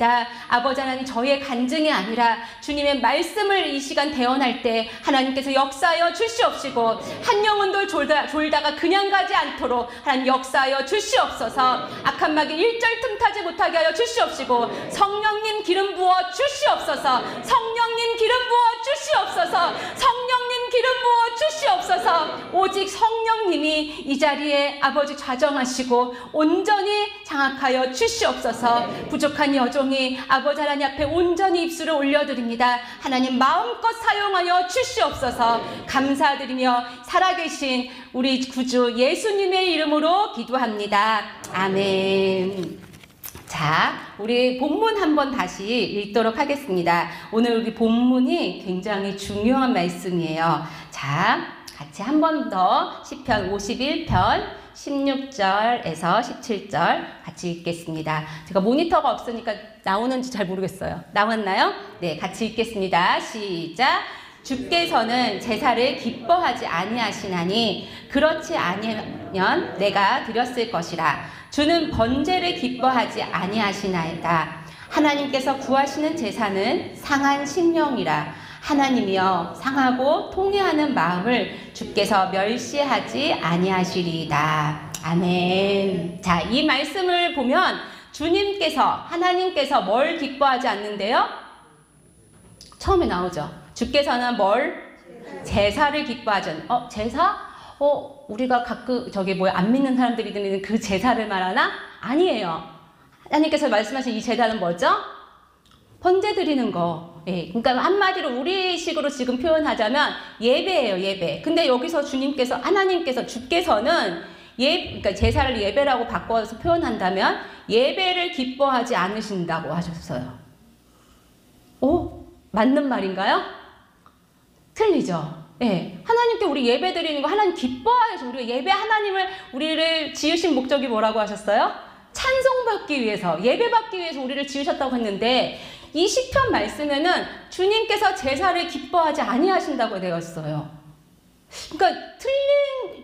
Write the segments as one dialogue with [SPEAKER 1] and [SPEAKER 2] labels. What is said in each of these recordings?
[SPEAKER 1] 기도드립니다. 아버지 하나님, 저의 간증이 아니라 주님의 말씀을 이 시간 대언할 때 하나님께서 역사하여 주시옵시고 한 영혼도 졸다가 그냥 가지 않도록 하나님 역사하여 주시옵소서. 악한 마귀 일절 틈타지 못하게 하여 주시옵시고 성령님 기름 부어 주시옵소서. 성령님 기름 부어 주시옵소서. 성령님 기름 부어 주시옵소서. 오직 성령님이 이 자리에 아버지 좌정하시고 온전히 장악하여 주시옵소서. 부족한 여종이 아버지 하나님 앞에 온전히 입술을 올려드립니다. 하나님 마음껏 사용하여 주시옵소서. 감사드리며 살아계신 우리 구주 예수님의 이름으로 기도합니다. 아멘. 자, 우리 본문 한번 다시 읽도록 하겠습니다. 오늘 우리 본문이 굉장히 중요한 말씀이에요. 자, 같이 한 번 더 시편 51편 16절에서 17절 같이 읽겠습니다. 제가 모니터가 없으니까 나오는지 잘 모르겠어요. 나왔나요? 네, 같이 읽겠습니다. 시작. 주께서는 제사를 기뻐하지 아니하시나니 그렇지 아니면 내가 드렸을 것이라. 주는 번제를 기뻐하지 아니하시나이다. 하나님께서 구하시는 제사는 상한 심령이라. 하나님이여 상하고 통회하는 마음을 주께서 멸시하지 아니하시리이다. 아멘. 자, 이 말씀을 보면 주님께서, 하나님께서 뭘 기뻐하지 않는데요? 처음에 나오죠. 주께서는 뭘? 제사를 기뻐하지 않는. 제사? 우리가 가끔 안 믿는 사람들이 드리는 그 제사를 말하나? 아니에요. 하나님께서 말씀하신 이 제사는 뭐죠? 번제 드리는 거. 예, 그러니까 한마디로 우리식으로 지금 표현하자면 예배예요, 예배. 근데 여기서 주님께서, 하나님께서, 주께서는 그러니까 제사를 예배라고 바꿔서 표현한다면 예배를 기뻐하지 않으신다고 하셨어요. 맞는 말인가요? 틀리죠. 예, 하나님께 우리 예배 드리는 거 하나님 기뻐하셔서 우리가 예배 우리를 지으신 목적이 뭐라고 하셨어요? 찬송받기 위해서, 예배받기 위해서 우리를 지으셨다고 했는데 이 시편 말씀에는 주님께서 제사를 기뻐하지 아니하신다고 되어 있어요. 그러니까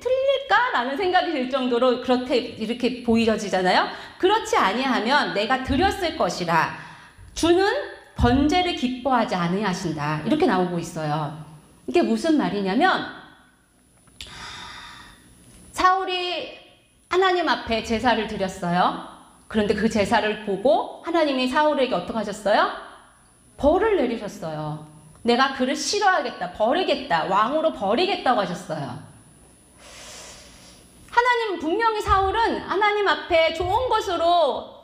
[SPEAKER 1] 틀릴까라는 생각이 들 정도로 이렇게 보여지잖아요. 그렇지 아니하면 내가 드렸을 것이라. 주는 번제를 기뻐하지 아니하신다. 이렇게 나오고 있어요. 이게 무슨 말이냐면 사울이 하나님 앞에 제사를 드렸어요. 그런데 그 제사를 보고 하나님이 사울에게 어떻게 하셨어요? 벌을 내리셨어요. 내가 그를 싫어하겠다, 버리겠다, 왕으로 버리겠다고 하셨어요. 하나님 분명히 사울은 하나님 앞에 좋은 것으로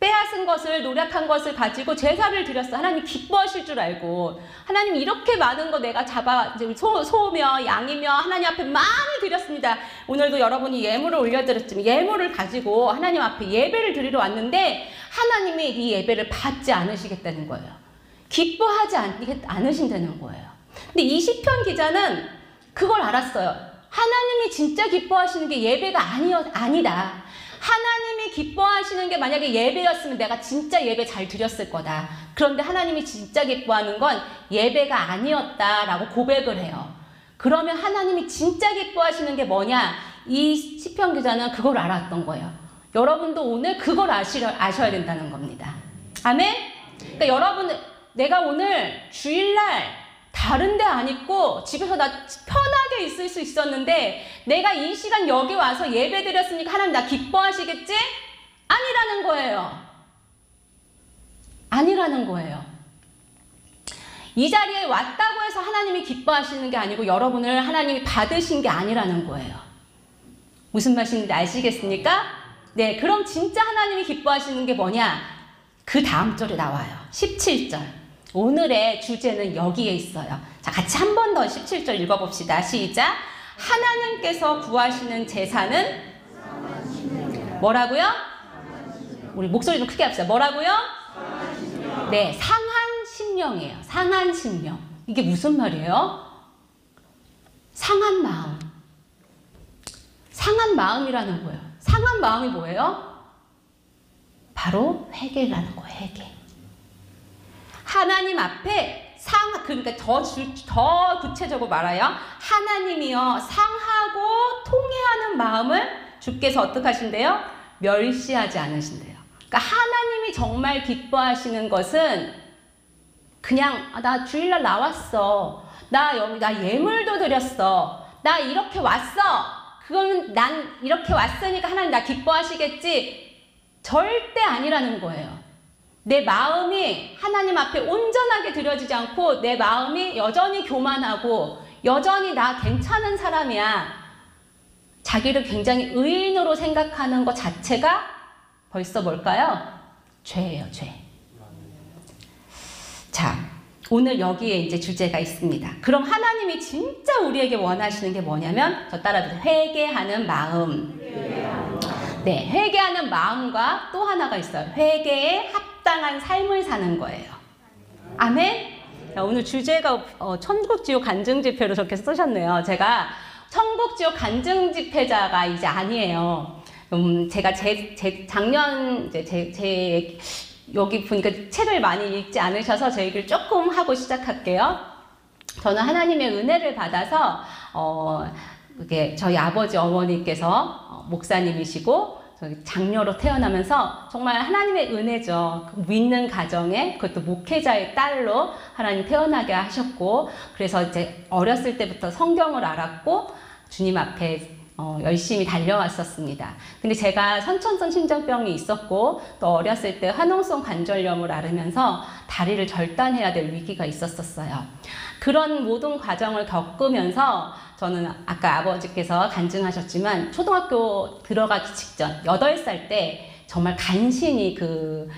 [SPEAKER 1] 빼앗은 것을, 노력한 것을 가지고 제사를 드렸어. 하나님 기뻐하실 줄 알고. 하나님 이렇게 많은 거 내가 소며 양이며 하나님 앞에 많이 드렸습니다. 오늘도 여러분이 예물을 올려드렸지만 예물을 가지고 하나님 앞에 예배를 드리러 왔는데 하나님이 이 예배를 받지 않으시겠다는 거예요. 기뻐하지 않으신다는 거예요. 근데 이 시편 기자는 그걸 알았어요. 하나님이 진짜 기뻐하시는 게 예배가 아니다. 하나님이 기뻐하시는 게 만약에 예배였으면 내가 진짜 예배 잘 드렸을 거다. 그런데 하나님이 진짜 기뻐하는 건 예배가 아니었다라고 고백을 해요. 그러면 하나님이 진짜 기뻐하시는 게 뭐냐? 이 시편 기자는 그걸 알았던 거예요. 여러분도 오늘 그걸 아셔야 된다는 겁니다. 아멘? 그러니까 여러분, 내가 오늘 주일날 다른 데 안 있고 집에서 나 편하게 있을 수 있었는데 내가 이 시간 여기 와서 예배 드렸으니까 하나님 나 기뻐하시겠지? 아니라는 거예요. 아니라는 거예요. 이 자리에 왔다고 해서 하나님이 기뻐하시는 게 아니고 여러분을 하나님이 받으신 게 아니라는 거예요. 무슨 말인지 아시겠습니까? 네, 그럼 진짜 하나님이 기뻐하시는 게 뭐냐? 그 다음 절에 나와요. 17절. 오늘의 주제는 여기에 있어요. 자, 같이 한 번 더 17절 읽어봅시다. 시작. 하나님께서 구하시는 제사는 뭐라고요? 우리 목소리 좀 크게 합시다. 뭐라고요? 네, 상한 심령이에요. 상한 심령. 이게 무슨 말이에요? 상한 마음. 상한 마음이라는 거예요. 상한 마음이 뭐예요? 바로 회개라는 거예요. 회개. 하나님 앞에 그러니까 더 구체적으로 말하여 하나님이여 상하고 통회하는 마음을 주께서 어떻게 하신대요? 멸시하지 않으신대요. 그러니까 하나님이 정말 기뻐하시는 것은 그냥 나 주일날 나왔어. 나 여기 나 예물도 드렸어. 나 이렇게 왔어. 그거는 난 이렇게 왔으니까 하나님 나 기뻐하시겠지. 절대 아니라는 거예요. 내 마음이 하나님 앞에 온전하게 드려지지 않고 내 마음이 여전히 교만하고 여전히 나 괜찮은 사람이야. 자기를 굉장히 의인으로 생각하는 것 자체가 벌써 뭘까요? 죄예요, 죄. 자, 오늘 여기에 이제 주제가 있습니다. 그럼 하나님이 진짜 우리에게 원하시는 게 뭐냐면, 저 따라해보세요. 회개하는 마음. 네, 회개하는 마음과 또 하나가 있어요. 회개에 합당한 삶을 사는 거예요. 아멘? 자, 오늘 주제가 천국지옥 간증집회로 저렇게 쓰셨네요. 제가 천국지옥 간증집회자가 이제 아니에요. 제가 작년 제 여기 보니까 책을 많이 읽지 않으셔서 제 얘기를 조금 하고 시작할게요. 저는 하나님의 은혜를 받아서 그게 저희 아버지 어머니께서 목사님이시고 장녀로 태어나면서 정말 하나님의 은혜죠. 믿는 가정에 그것도 목회자의 딸로 하나님 태어나게 하셨고, 그래서 이제 어렸을 때부터 성경을 알았고 주님 앞에 열심히 달려왔었습니다. 근데 제가 선천성 신장병이 있었고 또 어렸을 때 화농성 관절염을 앓으면서 다리를 절단해야 될 위기가 있었어요. 그런 모든 과정을 겪으면서 저는 아까 아버지께서 간증하셨지만 초등학교 들어가기 직전 8살 때 정말 간신히 그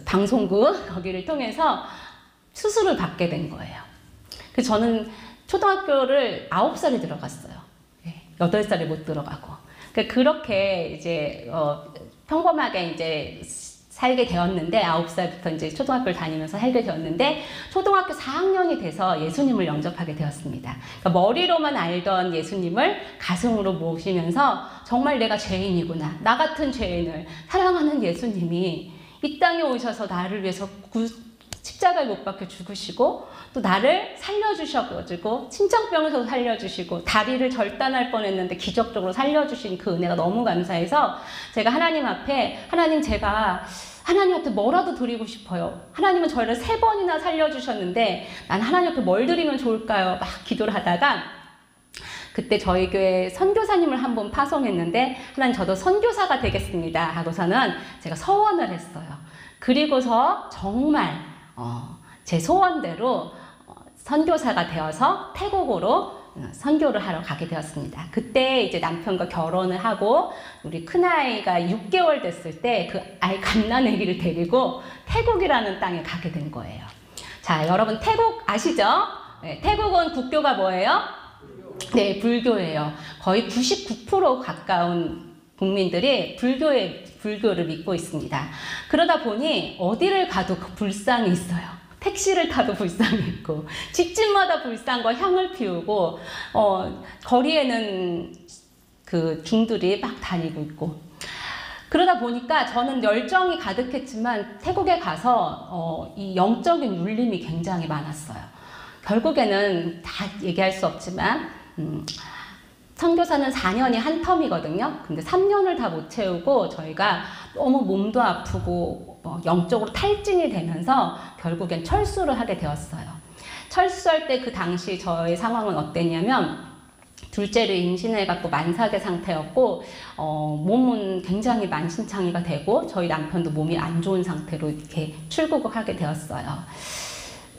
[SPEAKER 1] 방송국 거기를 통해서 수술을 받게 된 거예요. 그래서 저는 초등학교를 9살에 들어갔어요. 8살에 못 들어가고. 그렇게 이제 평범하게 이제 살게 되었는데, 9살부터 이제 초등학교를 다니면서 살게 되었는데, 초등학교 4학년이 돼서 예수님을 영접하게 되었습니다. 그러니까 머리로만 알던 예수님을 가슴으로 모시면서 정말 내가 죄인이구나, 나 같은 죄인을 사랑하는 예수님이 이 땅에 오셔서 나를 위해서 십자가에 못 박혀 죽으시고 또 나를 살려주셔가지고 심장병에서 살려주시고 다리를 절단할 뻔했는데 기적적으로 살려주신 그 은혜가 너무 감사해서 제가 하나님 앞에, 하나님 제가 하나님 앞에 뭐라도 드리고 싶어요. 하나님은 저를 3번이나 살려주셨는데 난 하나님 앞에 뭘 드리면 좋을까요? 막 기도를 하다가 그때 저희 교회 선교사님을 한 번 파송했는데, 하나님 저도 선교사가 되겠습니다 하고서는 제가 서원을 했어요. 그리고서 정말 제 소원대로 선교사가 되어서 태국으로 선교를 하러 가게 되었습니다. 그때 이제 남편과 결혼을 하고 우리 큰아이가 6개월 됐을 때 그 아이 갓난아기를 데리고 태국이라는 땅에 가게 된 거예요. 자, 여러분 태국 아시죠? 네, 태국은 국교가 뭐예요? 네, 불교예요. 거의 99% 가까운 국민들이 불교를 믿고 있습니다. 그러다 보니 어디를 가도 그 불상이 있어요. 택시를 타도 불상이 있고 집집마다 불상과 향을 피우고 거리에는 그 중들이 막 다니고 있고, 그러다 보니까 저는 열정이 가득했지만 태국에 가서 이 영적인 눌림이 굉장히 많았어요. 결국에는 다 얘기할 수 없지만 선교사는 4년이 한 텀이거든요. 근데 3년을 다 못 채우고 저희가 너무 몸도 아프고 영적으로 탈진이 되면서 결국엔 철수를 하게 되었어요. 철수할 때 그 당시 저의 상황은 어땠냐면, 둘째를 임신해갖고 만삭의 상태였고 몸은 굉장히 만신창이가 되고 저희 남편도 몸이 안 좋은 상태로 이렇게 출국을 하게 되었어요.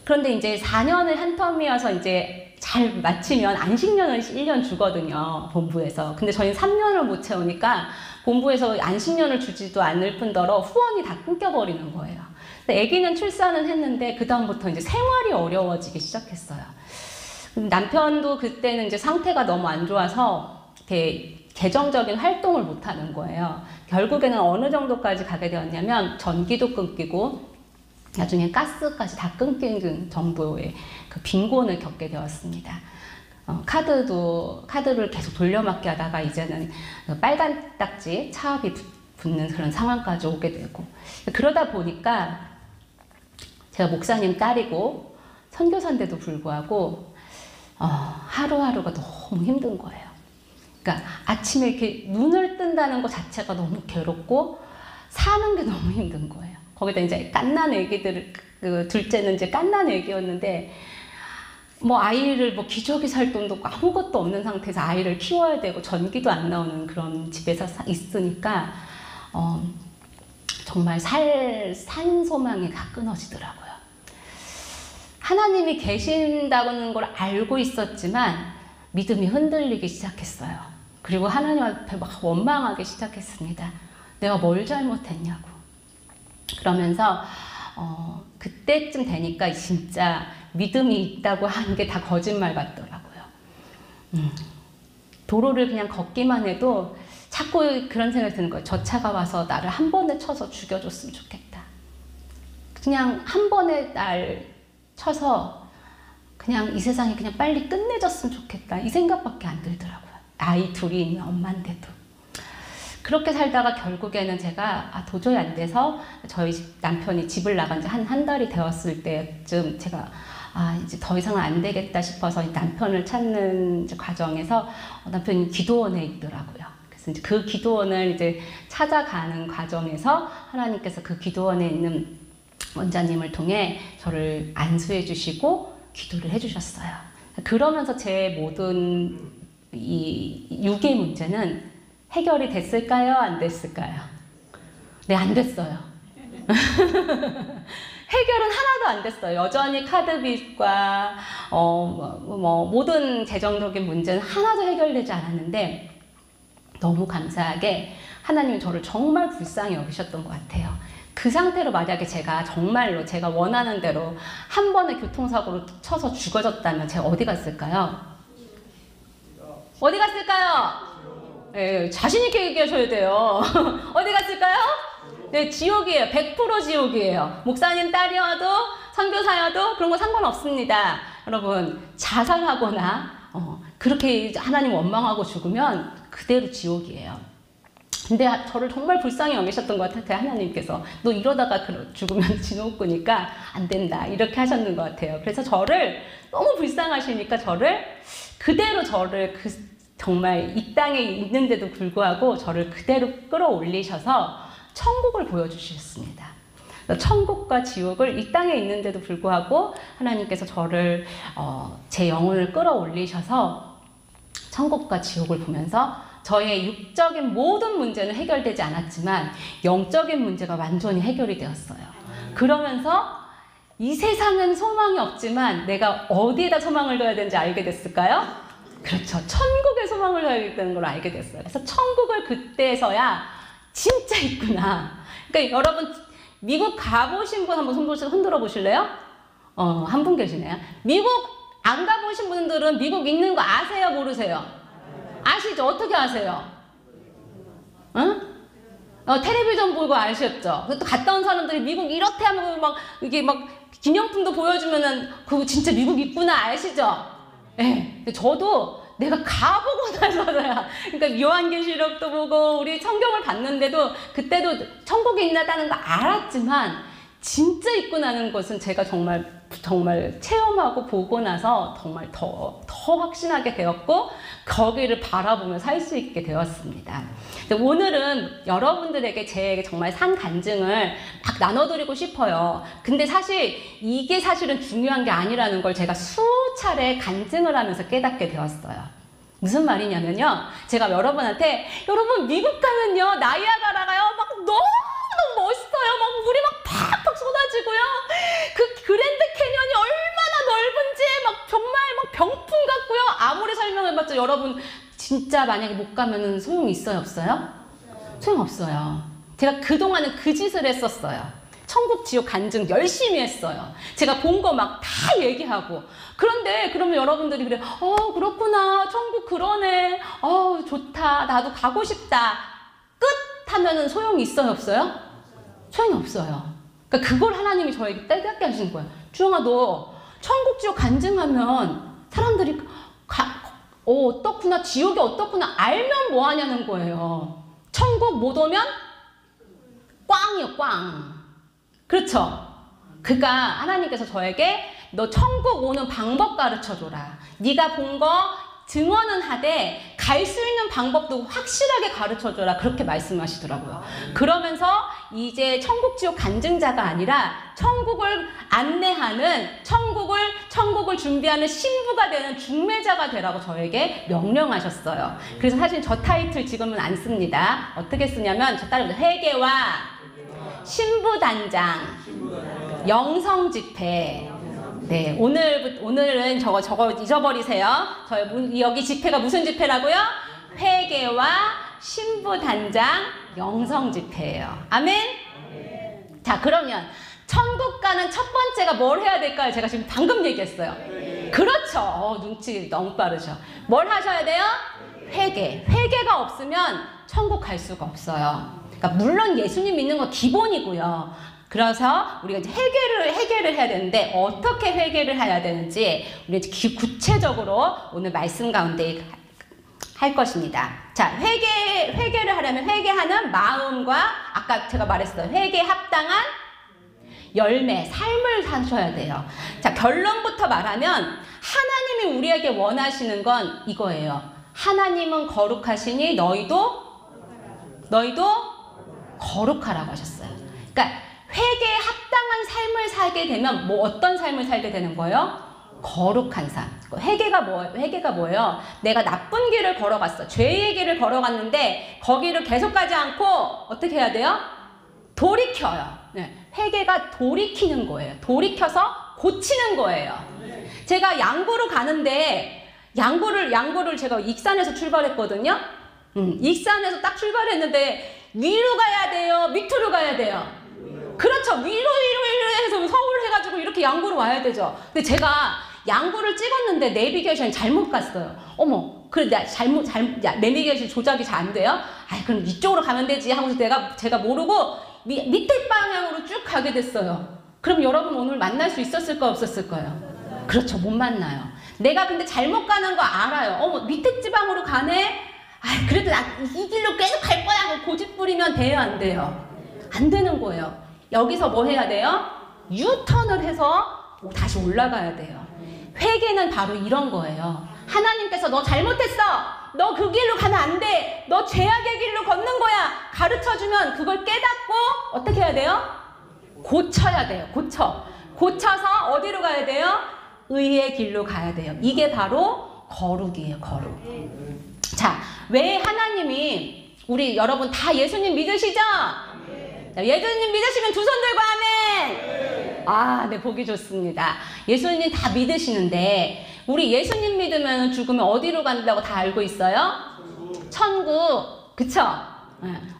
[SPEAKER 1] 그런데 이제 4년을 한 텀이어서 이제 잘 마치면 안식년을 1년 주거든요, 본부에서. 근데 저희는 3년을 못 채우니까 본부에서 안식년을 주지도 않을 뿐더러 후원이 다 끊겨버리는 거예요. 아기는 출산은 했는데 그 다음부터 이제 생활이 어려워지기 시작했어요. 남편도 그때는 이제 상태가 너무 안 좋아서 이렇게 재정적인 활동을 못 하는 거예요. 결국에는 어느 정도까지 가게 되었냐면 전기도 끊기고 나중에 가스까지 다 끊기는 정도의 그 빈곤을 겪게 되었습니다. 카드를 계속 돌려막기 하다가 이제는 빨간 딱지 차압이 붙는 그런 상황까지 오게 되고, 그러다 보니까 제가 목사님 딸이고 선교사인데도 불구하고 하루하루가 너무 힘든 거예요. 그러니까 아침에 이렇게 눈을 뜬다는 것 자체가 너무 괴롭고, 사는 게 너무 힘든 거예요. 거기다 이제 갓난 애기들, 그 둘째는 이제 갓난 애기였는데, 뭐 아이를 뭐 기저귀 살 돈도 없고 아무것도 없는 상태에서 아이를 키워야 되고 전기도 안 나오는 그런 집에서 있으니까 정말 산 소망이 다 끊어지더라고요. 하나님이 계신다는 걸 알고 있었지만 믿음이 흔들리기 시작했어요. 그리고 하나님 앞에 막 원망하기 시작했습니다. 내가 뭘 잘못했냐고. 그러면서 그때쯤 되니까 진짜 믿음이 있다고 하는 게 다 거짓말 같더라고요. 도로를 그냥 걷기만 해도 자꾸 그런 생각이 드는 거예요. 저 차가 와서 나를 한 번에 쳐서 죽여줬으면 좋겠다. 그냥 한 번에 날 쳐서 그냥 이 세상이 그냥 빨리 끝내줬으면 좋겠다. 이 생각밖에 안 들더라고요. 아이 둘이 있는 엄마인데도. 그렇게 살다가 결국에는 제가 도저히 안 돼서 저희 남편이 집을 나간 지 한 달이 되었을 때쯤 제가 이제 더 이상은 안 되겠다 싶어서 남편을 찾는 과정에서 남편이 기도원에 있더라고요. 그래서 이제 그 기도원을 이제 찾아가는 과정에서 하나님께서 그 기도원에 있는 원장님을 통해 저를 안수해 주시고 기도를 해 주셨어요. 그러면서 제 모든 이 육의 문제는 해결이 됐을까요? 안 됐을까요? 네, 안 됐어요. 해결은 하나도 안 됐어요. 여전히 카드빚과 모든 재정적인 문제는 하나도 해결되지 않았는데 너무 감사하게 하나님이 저를 정말 불쌍히 여기셨던 것 같아요. 그 상태로 만약에 제가 정말로 제가 원하는 대로 한 번의 교통사고로 쳐서 죽어졌다면 제가 어디 갔을까요? 어디 갔을까요? 네, 자신 있게 얘기하셔야 돼요. 어디 갔을까요? 네, 지옥이에요. 100% 지옥이에요. 목사님 딸이어도 선교사여도 그런 거 상관없습니다. 여러분, 자살하거나 그렇게 하나님 원망하고 죽으면 그대로 지옥이에요. 근데 저를 정말 불쌍히 여기셨던 것 같아요. 하나님께서 너 이러다가 죽으면 지옥구니까 안 된다 이렇게 하셨는 것 같아요. 그래서 저를 너무 불쌍하시니까 그대로 정말 이 땅에 있는데도 불구하고 저를 그대로 끌어올리셔서 천국을 보여주셨습니다. 천국과 지옥을 이 땅에 있는데도 불구하고 하나님께서 저를 제 영혼을 끌어올리셔서 천국과 지옥을 보면서 저의 육적인 모든 문제는 해결되지 않았지만 영적인 문제가 완전히 해결이 되었어요. 그러면서 이 세상은 소망이 없지만 내가 어디에다 소망을 둬야 되는지 알게 됐을까요? 그렇죠. 천국에 소망을 둬야 되는 걸 알게 됐어요. 그래서 천국을 그때서야 진짜 있구나. 그러니까 여러분 미국 가보신 분 한번 흔들어 보실래요? 한 분 계시네요. 미국 안 가보신 분들은 미국 있는 거 아세요? 모르세요? 아시죠? 어떻게 아세요? 응? 텔레비전 보고 아셨죠? 또 갔다 온 사람들이 미국 이렇대 하면 이게 기념품도 보여주면은 그거 진짜 미국 있구나 아시죠? 예. 네. 저도 내가 가보고 나서야 그러니까 요한계시록도 보고 우리 성경을 봤는데도 그때도 천국에 있다는 거 알았지만 진짜 있고 나는 것은 제가 정말 체험하고 보고 나서 정말 더 확신하게 되었고 거기를 바라보며 살 수 있게 되었습니다. 오늘은 여러분들에게 제 정말 산 간증을 막 나눠드리고 싶어요. 근데 이게 사실은 중요한 게 아니라는 걸 제가 수차례 간증을 하면서 깨닫게 되었어요. 무슨 말이냐면요. 제가 여러분한테 여러분 미국 가면요 나이아가라가요 막 너무 멋있어요. 막 물이 막 팍팍 쏟아지고요. 그 그랜드 캐년이 얼마나 넓은지 막 정말 막 병풍 같고요. 아무리 설명해봤자 여러분 진짜 만약에 못 가면은 소용 있어요, 없어요? 소용 없어요. 제가 그동안은 그 짓을 했었어요. 천국 지옥 간증 열심히 했어요. 제가 본 거 막 다 얘기하고. 그런데 그러면 여러분들이 그래, 그렇구나, 천국 그러네, 좋다, 나도 가고 싶다. 끝 하면은 소용이 있어요, 없어요? 소용이 없어요. 그러니까 그걸 하나님이 저에게 깨닫게 하신 거예요. 주영아, 너 천국 지옥 간증하면 사람들이 어떻구나, 지옥이 어떻구나 알면 뭐 하냐는 거예요. 천국 못 오면 꽝이요, 꽝. 그렇죠? 그러니까 하나님께서 저에게 너 천국 오는 방법 가르쳐줘라. 네가 본 거 증언은 하되 갈 수 있는 방법도 확실하게 가르쳐줘라 그렇게 말씀하시더라고요. 그러면서 이제 천국 지옥 간증자가 아니라 천국을 안내하는 천국을 준비하는 신부가 되는 중매자가 되라고 저에게 명령하셨어요. 그래서 사실 저 타이틀 지금은 안 씁니다. 어떻게 쓰냐면 저 따라해보세요. 회개와 신부단장 영성집회. 네, 오늘은 저거 잊어버리세요. 여기 집회가 무슨 집회라고요? 회개와 신부단장 영성집회예요. 아멘? 자, 그러면 천국 가는 첫 번째가 뭘 해야 될까요? 제가 지금 방금 얘기했어요. 그렇죠. 눈치 너무 빠르죠. 뭘 하셔야 돼요? 회개. 회개가 없으면 천국 갈 수가 없어요. 그러니까 물론 예수님 믿는 건 기본이고요. 그래서 우리가 이제 회개를 해야 되는데 어떻게 회개를 해야 되는지 우리 이제 구체적으로 오늘 말씀 가운데 할 것입니다. 자, 회개를 하려면 회개하는 마음과 아까 제가 말했어요. 회개에 합당한 열매, 삶을 사셔야 돼요. 자, 결론부터 말하면 하나님이 우리에게 원하시는 건 이거예요. 하나님은 거룩하시니 너희도 거룩하라고 하셨어요. 그러니까 회개에 합당한 삶을 살게 되면 어떤 삶을 살게 되는 거예요? 거룩한 삶. 회개가 뭐예요? 내가 나쁜 길을 걸어갔어. 죄의 길을 걸어갔는데 거기를 계속 가지 않고 어떻게 해야 돼요? 돌이켜요. 네. 회개가 돌이키는 거예요. 돌이켜서 고치는 거예요. 제가 양구로 가는데 양구를 제가 익산에서 출발했거든요. 익산에서 딱 출발했는데 위로 가야 돼요? 밑으로 가야 돼요? 그렇죠. 위로 해서 서울 해가지고 이렇게 양구로 와야 되죠. 근데 제가 양구를 찍었는데 내비게이션이 잘못 갔어요. 어머, 그래 내비게이션 조작이 잘 안 돼요? 그럼 이쪽으로 가면 되지 하고서 제가 모르고 밑에 방향으로 쭉 가게 됐어요. 그럼 여러분 오늘 만날 수 있었을까요? 없었을까요? 그렇죠. 못 만나요. 내가 근데 잘못 가는 거 알아요. 어머, 밑에 지방으로 가네? 그래도 이 길로 계속 갈 거야 하고 고집 부리면 돼요? 안 돼요? 안 되는 거예요. 여기서 뭐 해야 돼요? 유턴을 해서 다시 올라가야 돼요. 회개는 바로 이런 거예요. 하나님께서 너 잘못했어. 너 그 길로 가면 안 돼. 너 죄악의 길로 걷는 거야. 가르쳐주면 그걸 깨닫고 어떻게 해야 돼요? 고쳐야 돼요. 고쳐서 어디로 가야 돼요? 의의 길로 가야 돼요. 이게 바로 거룩이에요. 거룩. 자, 왜 하나님이 우리 여러분 다 예수님 믿으시죠? 예수님 믿으시면 두 손 들고 아멘. 네, 보기 좋습니다. 예수님 다 믿으시는데 우리 예수님 믿으면 죽으면 어디로 간다고 다 알고 있어요? 천국. 그쵸?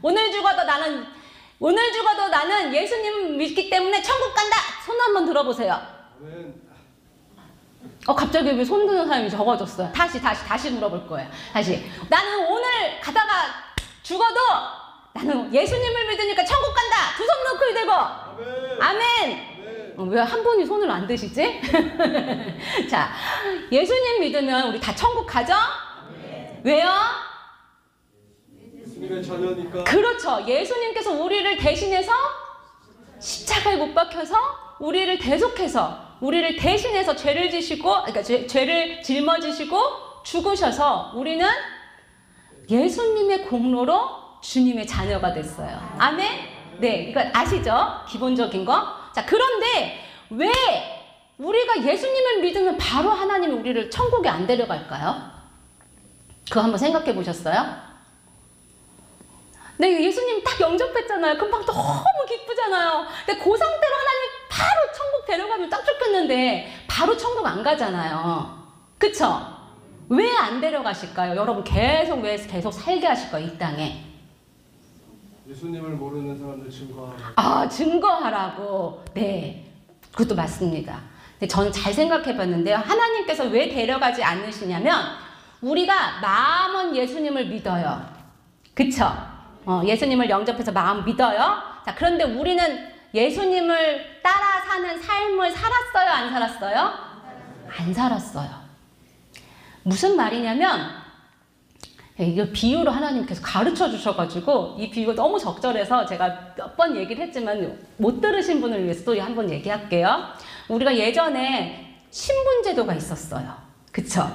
[SPEAKER 1] 오늘 죽어도 나는 예수님 믿기 때문에 천국 간다. 손 한번 들어보세요. 갑자기 왜 손 드는 사람이 적어졌어요? 다시 물어볼 거예요. 다시. 나는 오늘 가다가 죽어도 나는 예수님을 믿으니까 천국 간다. 두 손 놓고 들고. 아멘. 왜 한 분이 손을 안 드시지? 자, 예수님 믿으면 우리 다 천국 가죠? 왜요?
[SPEAKER 2] 예수님의 자녀니까.
[SPEAKER 1] 그렇죠. 예수님께서 우리를 대신해서 십자가에 못 박혀서 우리를 대신해서 죄를 지시고, 그러니까 죄를 짊어지시고 죽으셔서 우리는 예수님의 공로로 주님의 자녀가 됐어요. 아멘? 네, 이거 아시죠? 기본적인 거. 자, 그런데 왜 우리가 예수님을 믿으면 바로 하나님이 우리를 천국에 안 데려갈까요? 그거 한번 생각해 보셨어요? 네, 예수님 딱 영접했잖아요. 금방 너무 기쁘잖아요. 근데 그 상태로 하나님이 바로 천국 데려가면 딱 좋겠는데 바로 천국 안 가잖아요. 그쵸? 왜 안 데려가실까요? 여러분 왜 계속 살게 하실까요? 이 땅에.
[SPEAKER 2] 예수님을 모르는 사람들 증거하라고.
[SPEAKER 1] 증거하라고. 네, 그것도 맞습니다. 근데 저는 잘 생각해 봤는데요. 하나님께서 왜 데려가지 않으시냐면 우리가 마음은 예수님을 믿어요. 그쵸? 예수님을 영접해서 마음 믿어요. 자, 그런데 우리는 예수님을 따라 사는 삶을 살았어요? 안 살았어요? 안 살았어요. 무슨 말이냐면 이거 비유로 하나님께서 가르쳐 주셔가지고 이 비유가 너무 적절해서 제가 몇 번 얘기를 했지만 못 들으신 분을 위해서 또 한번 얘기할게요. 우리가 예전에 신분제도가 있었어요. 그쵸?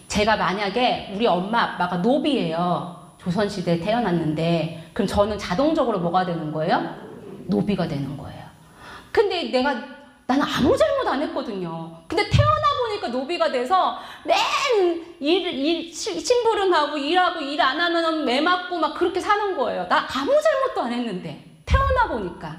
[SPEAKER 1] 제가 만약에 우리 엄마 아빠가 노비예요. 조선시대에 태어났는데 그럼 저는 자동적으로 뭐가 되는 거예요? 노비가 되는 거예요. 근데 나는 아무 잘못 안 했거든요. 근데 태어나 보니까 노비가 돼서 맨 심부름하고 일하고 일 안 하면 매 맞고 막 그렇게 사는 거예요. 나 아무 잘못도 안 했는데 태어나 보니까.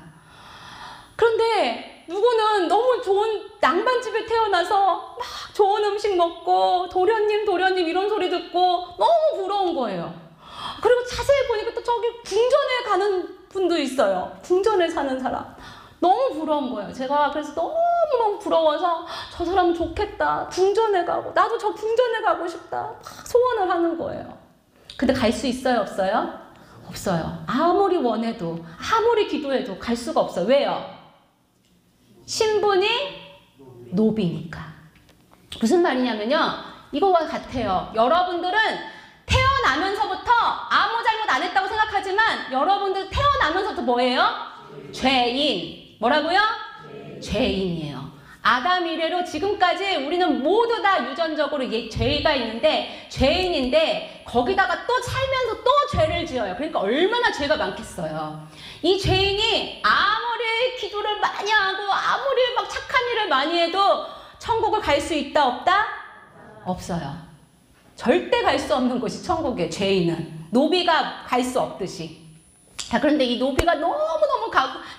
[SPEAKER 1] 그런데 누구는 너무 좋은 양반집에 태어나서 막 좋은 음식 먹고 도련님 이런 소리 듣고 너무 부러운 거예요. 그리고 자세히 보니까 또 저기 궁전에 가는 분도 있어요. 궁전에 사는 사람. 너무 부러운 거예요. 제가 그래서 너무너무 부러워서 저 사람 좋겠다. 궁전에 가고 나도 저 궁전에 가고 싶다. 막 소원을 하는 거예요. 근데 갈 수 있어요? 없어요? 없어요. 아무리 원해도 아무리 기도해도 갈 수가 없어요. 왜요? 신분이 노비니까. 무슨 말이냐면요. 이거와 같아요. 여러분들은 태어나면서부터 아무 잘못 안 했다고 생각하지만 여러분들 태어나면서부터 뭐예요? 죄인. 뭐라고요? 죄인이에요. 아담 이래로 지금까지 우리는 모두 다 유전적으로 죄가 있는데 죄인인데 거기다가 또 살면서 또 죄를 지어요. 그러니까 얼마나 죄가 많겠어요. 이 죄인이 아무리 기도를 많이 하고 아무리 막 착한 일을 많이 해도 천국을 갈 수 있다 없다? 없어요. 절대 갈 수 없는 곳이 천국이에요. 죄인은. 노비가 갈 수 없듯이. 자, 그런데 이 노비가 너무너무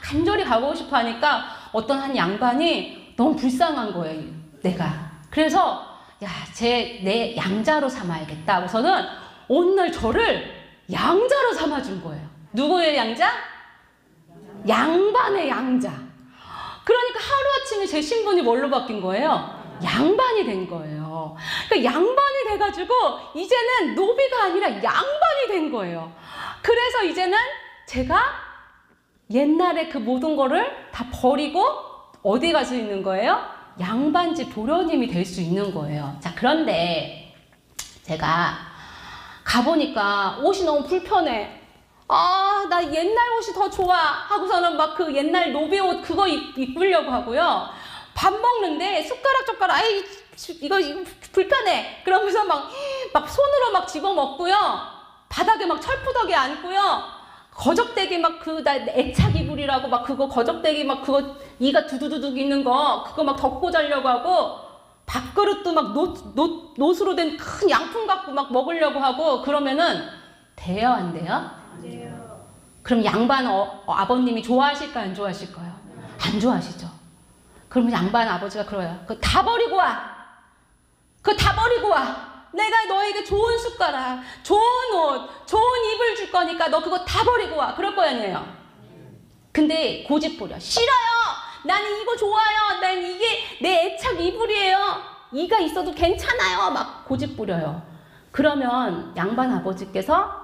[SPEAKER 1] 간절히 가고 싶어 하니까 어떤 한 양반이 너무 불쌍한 거예요, 내가. 그래서, 내 양자로 삼아야겠다. 하고서는 어느 날 저를 양자로 삼아준 거예요. 누구의 양자? 양반의 양자. 그러니까 하루아침에 제 신분이 뭘로 바뀐 거예요? 양반이 된 거예요. 그러니까 양반이 돼가지고 이제는 노비가 아니라 양반이 된 거예요. 그래서 이제는 제가 옛날에 그 모든 거를 다 버리고 어디 갈 수 있는 거예요? 양반집 도련님이 될 수 있는 거예요. 자, 그런데 제가 가보니까 옷이 너무 불편해. 나 옛날 옷이 더 좋아 하고서는 막 그 옛날 노비 옷 그거 입으려고 하고요. 밥 먹는데 숟가락 젓가락 이거 불편해. 그러면서 막 손으로 막 집어 먹고요. 바닥에 막 철푸덕에 앉고요. 거적대기 막 나 애착 이불이라고 막 그거 거적대기 막 그거 이가 두두두둑 있는 거 그거 막 덮고 자려고 하고 밥그릇도 막 노수로 된 큰 양푼 갖고 막 먹으려고 하고 그러면은 돼요 안 돼요? 돼요. 그럼 양반 아버님이 좋아하실까요 안 좋아하실까요? 안 좋아하시죠. 그러면 양반 아버지가 그래요. 그거 다 버리고 와. 그거 다 버리고 와. 내가 너에게 좋은 숟가락, 좋은 옷, 좋은 이불 줄 거니까 너 그거 다 버리고 와. 그럴 거 아니에요. 근데 고집 부려. 싫어요. 나는 이거 좋아요. 난 이게 내 애착 이불이에요. 이가 있어도 괜찮아요. 막 고집 부려요. 그러면 양반 아버지께서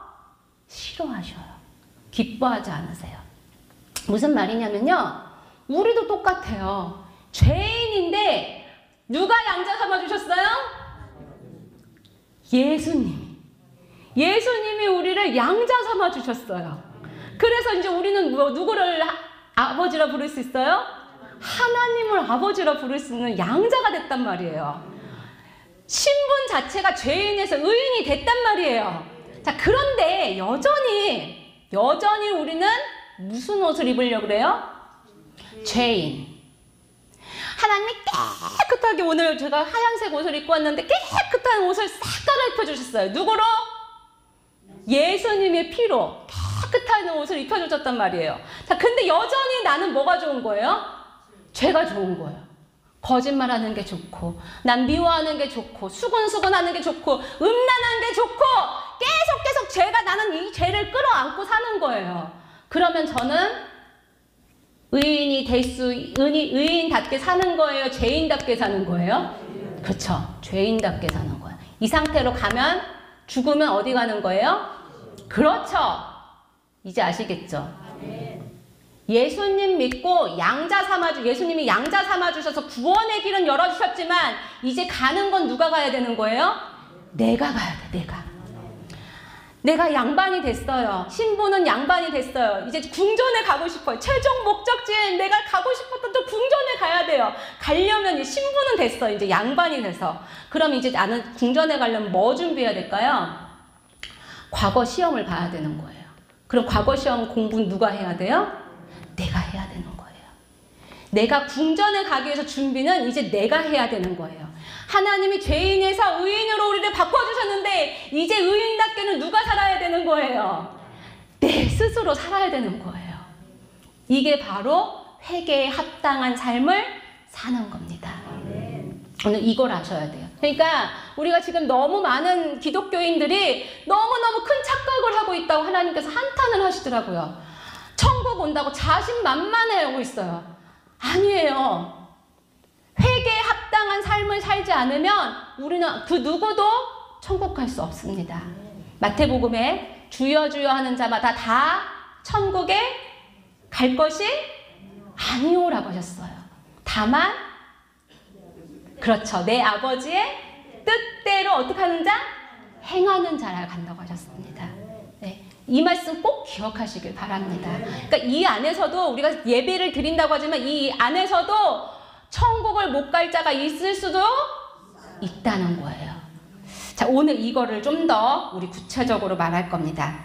[SPEAKER 1] 싫어하셔요. 기뻐하지 않으세요. 무슨 말이냐면요. 우리도 똑같아요. 죄인인데 누가 양자 삼아주셨어요? 예수님이 우리를 양자 삼아주셨어요. 그래서 이제 우리는 누구를 아버지라 부를 수 있어요? 하나님을 아버지라 부를 수 있는 양자가 됐단 말이에요. 신분 자체가 죄인에서 의인이 됐단 말이에요. 자, 그런데 여전히 우리는 무슨 옷을 입으려고 그래요? 죄인. 하나님이 깨끗하게 오늘 제가 하얀색 옷을 입고 왔는데 깨끗한 옷을 싹 갈아입혀 주셨어요. 누구로? 예수님의 피로 깨끗한 옷을 입혀주셨단 말이에요. 자, 근데 여전히 나는 뭐가 좋은 거예요? 죄가 좋은 거예요. 거짓말하는 게 좋고 난 미워하는 게 좋고 수근수근하는 게 좋고 음란한 게 좋고 계속 죄가 나는 이 죄를 끌어안고 사는 거예요. 그러면 저는 의인답게 사는 거예요? 죄인답게 사는 거예요? 그렇죠. 죄인답게 사는 거예요. 이 상태로 가면 죽으면 어디 가는 거예요? 그렇죠. 이제 아시겠죠? 예수님 믿고 예수님이 양자 삼아주셔서 구원의 길은 열어주셨지만 이제 가는 건 누가 가야 되는 거예요? 내가 가야 돼. 내가 양반이 됐어요. 신부는 양반이 됐어요. 이제 궁전에 가고 싶어요. 최종 목적지에 내가 가고 싶었던 또 궁전에 가야 돼요. 가려면 신부는 됐어. 이제 양반이 돼서. 그럼 이제 나는 궁전에 가려면 뭐 준비해야 될까요? 과거 시험을 봐야 되는 거예요. 그럼 과거 시험 공부 누가 해야 돼요? 내가 해야 되는 거예요. 내가 궁전에 가기 위해서 준비는 이제 내가 해야 되는 거예요. 하나님이 죄인에서 의인으로 우리를 바꿔주셨는데 이제 의인답게는 누가 살아야 되는 거예요? 내 스스로 살아야 되는 거예요. 이게 바로 회개에 합당한 삶을 사는 겁니다. 오늘 이걸 아셔야 돼요. 그러니까 우리가 지금 너무 많은 기독교인들이 너무너무 큰 착각을 하고 있다고 하나님께서 한탄을 하시더라고요. 천국 온다고 자신만만해하고 있어요. 아니에요. 회개에 합당한 삶을 살지 않으면 우리는 그 누구도 천국 갈 수 없습니다. 마태복음에 주여 주여 하는 자마다 다 천국에 갈 것이 아니오라고 하셨어요. 다만 그렇죠. 내 아버지의 뜻대로 어떻게 하는 자? 행하는 자라 간다고 하셨습니다. 네. 이 말씀 꼭 기억하시길 바랍니다. 그러니까 이 안에서도 우리가 예배를 드린다고 하지만 이 안에서도 천국을 못 갈 자가 있을 수도 있다는 거예요. 자, 오늘 이거를 좀 더 우리 구체적으로 말할 겁니다.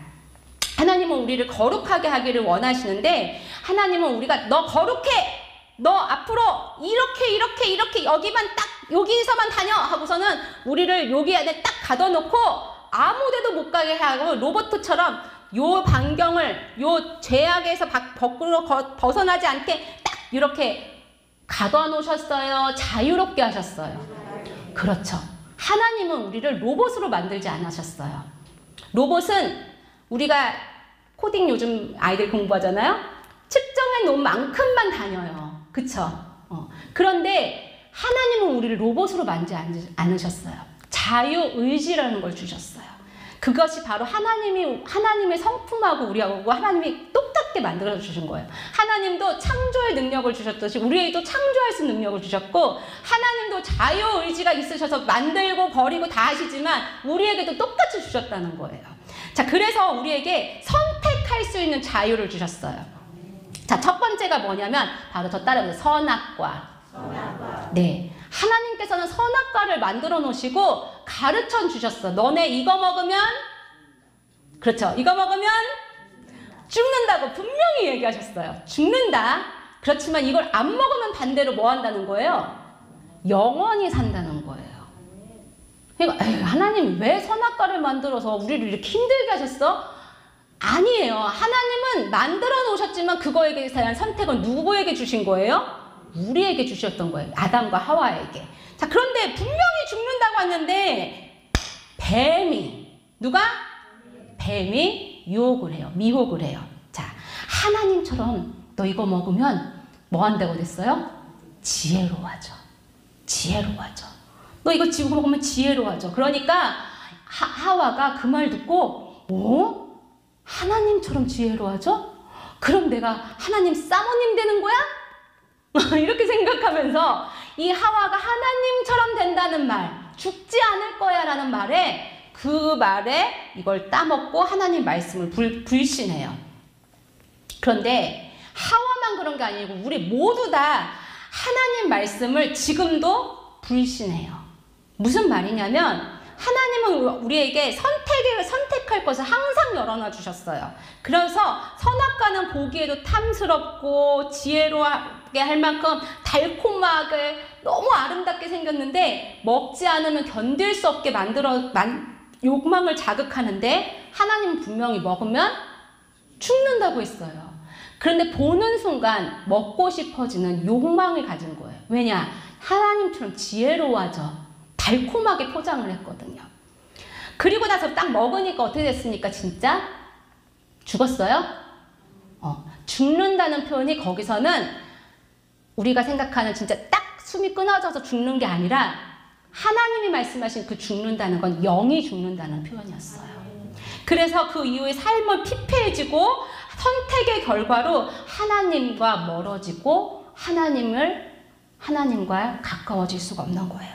[SPEAKER 1] 하나님은 우리를 거룩하게 하기를 원하시는데 하나님은 우리가 너 거룩해! 너 앞으로 이렇게 여기만 딱 여기서만 다녀! 하고서는 우리를 여기 안에 딱 가둬놓고 아무 데도 못 가게 하고 로봇처럼 요 반경을 요 죄악에서 밖으로 벗어나지 않게 딱 이렇게 가둬놓으셨어요? 자유롭게 하셨어요? 그렇죠. 하나님은 우리를 로봇으로 만들지 않으셨어요. 로봇은 우리가 코딩 요즘 아이들 공부하잖아요. 측정해 놓은 만큼만 다녀요. 그쵸? 그런데 하나님은 우리를 로봇으로 만들지 않으셨어요. 자유의지라는 걸 주셨어요. 그것이 바로 하나님의 성품하고 우리하고 하나님이 똑같게 만들어 주신 거예요. 하나님도 창조의 능력을 주셨듯이 우리에게도 창조할 수 있는 능력을 주셨고 하나님도 자유의지가 있으셔서 만들고 버리고 다 하시지만 우리에게도 똑같이 주셨다는 거예요. 자, 그래서 우리에게 선택할 수 있는 자유를 주셨어요. 자, 첫 번째가 뭐냐면 바로 저 따라해보세요. 선악과. 네, 하나님께서는 선악과를 만들어 놓으시고 가르쳐 주셨어. 너네 이거 먹으면 그렇죠. 이거 먹으면 죽는다고 분명히 얘기하셨어요. 죽는다. 그렇지만 이걸 안 먹으면 반대로 뭐 한다는 거예요? 영원히 산다는 거예요. 그러니까 에이, 하나님 왜 선악과를 만들어서 우리를 이렇게 힘들게 하셨어? 아니에요. 하나님은 만들어 놓으셨지만 그거에 대한 선택은 누구에게 주신 거예요? 우리에게 주셨던 거예요. 아담과 하와에게. 자, 그런데 분명히 죽는다고 했는데 누가? 뱀이 유혹을 해요. 미혹을 해요. 자, 하나님처럼 너 이거 먹으면 뭐 한다고 됐어요? 지혜로워져. 너 이거 지금 먹으면 지혜로워져. 그러니까 하와가 그 말 듣고 하나님처럼 지혜로워져? 그럼 내가 하나님 사모님 되는 거야? 이렇게 생각하면서 이 하와가 하나님처럼 된다는 말, 죽지 않을 거야 라는 말에 그 말에 이걸 따먹고 하나님 말씀을 불신해요. 그런데 하와만 그런 게 아니고 우리 모두 다 하나님 말씀을 지금도 불신해요. 무슨 말이냐면 하나님은 우리에게 선택할 것을 항상 열어놔 주셨어요. 그래서 선악과는 보기에도 탐스럽고 지혜롭게 할 만큼 달콤하게 너무 아름답게 생겼는데 먹지 않으면 견딜 수 없게 욕망을 자극하는데 하나님은 분명히 먹으면 죽는다고 했어요. 그런데 보는 순간 먹고 싶어지는 욕망을 가진 거예요. 왜냐? 하나님처럼 지혜로워져. 달콤하게 포장을 했거든요. 그리고 나서 딱 먹으니까 어떻게 됐습니까? 진짜? 죽었어요? 죽는다는 표현이 거기서는 우리가 생각하는 진짜 딱 숨이 끊어져서 죽는 게 아니라 하나님이 말씀하신 그 죽는다는 건 영이 죽는다는 표현이었어요. 그래서 그 이후에 삶은 피폐해지고 선택의 결과로 하나님과 멀어지고 하나님과 가까워질 수가 없는 거예요.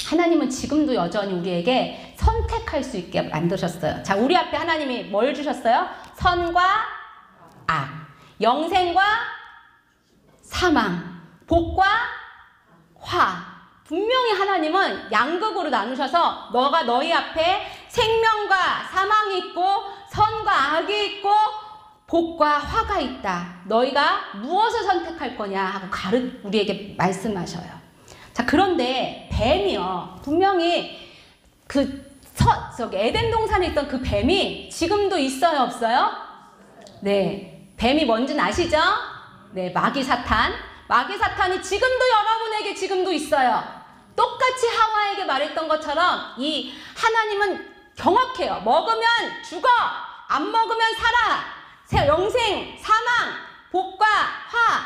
[SPEAKER 1] 하나님은 지금도 여전히 우리에게 선택할 수 있게 만드셨어요. 자, 우리 앞에 하나님이 뭘 주셨어요? 선과 악, 영생과 사망, 복과 화, 분명히 하나님은 양극으로 나누셔서 너가 너희 앞에 생명과 사망이 있고 선과 악이 있고 복과 화가 있다. 너희가 무엇을 선택할 거냐 하고 우리에게 말씀하셔요. 자, 그런데 뱀이요. 분명히 저기 에덴 동산에 있던 그 뱀이 지금도 있어요, 없어요? 네. 뱀이 뭔지는 아시죠? 네, 마귀 사탄. 마귀 사탄이 지금도 여러분에게 지금도 있어요. 똑같이 하와에게 말했던 것처럼 이 하나님은 정확해요. 먹으면 죽어, 안 먹으면 살아, 영생, 사망, 복과 화,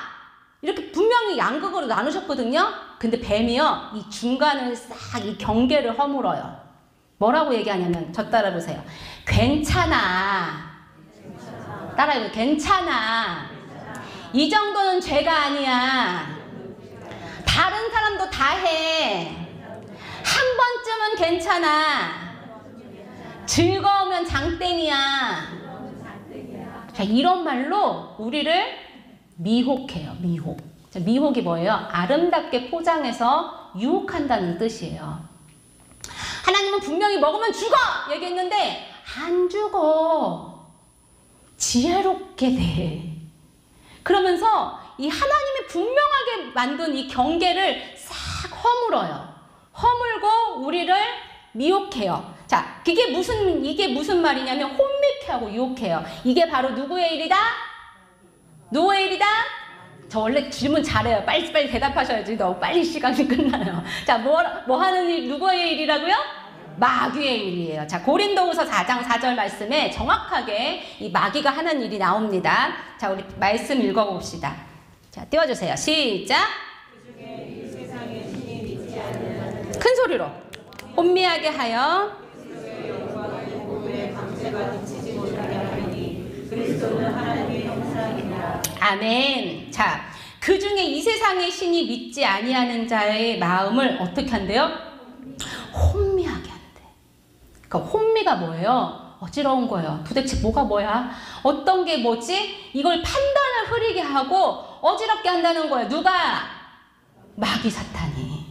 [SPEAKER 1] 이렇게 분명히 양극으로 나누셨거든요. 근데 뱀이요, 이 중간을 싹 이 경계를 허물어요. 뭐라고 얘기하냐면, 저 따라보세요. 괜찮아. 따라해보세요. 괜찮아. 이 정도는 죄가 아니야. 다른 사람도 다 해. 한 번쯤은 괜찮아. 즐거우면 장땡이야. 자, 이런 말로 우리를 미혹해요. 미혹. 자, 미혹이 뭐예요? 아름답게 포장해서 유혹한다는 뜻이에요. 하나님은 분명히 먹으면 죽어! 얘기했는데 안 죽어. 지혜롭게 돼. 그러면서 이 하나님이 분명하게 만든 이 경계를 싹 허물어요. 허물고 우리를 미혹해요. 자, 이게 무슨 말이냐면 혼미케 하고 유혹해요. 이게 바로 누구의 일이다? 누구의 일이다? 저 원래 질문 잘해요. 빨리빨리 대답하셔야지. 너무 빨리 시간이 끝나요. 자, 뭐 하는 일, 누구의 일이라고요? 마귀의 일이에요. 자, 고린도후서 4장 4절 말씀에 정확하게 이 마귀가 하는 일이 나옵니다. 자, 우리 말씀 읽어봅시다. 자, 띄워주세요. 시작. 큰 소리로 혼미하게 하여 아멘. 자, 그 중에 이 세상의 신이 믿지 아니하는 자의 마음을 어떻게 한대요? 혼미하게 한대. 그러니까 혼미가 뭐예요? 어지러운 거예요. 도대체 뭐가 뭐야? 어떤 게 뭐지? 이걸 판단을 흐리게 하고 어지럽게 한다는 거예요. 누가? 마귀 사탄이.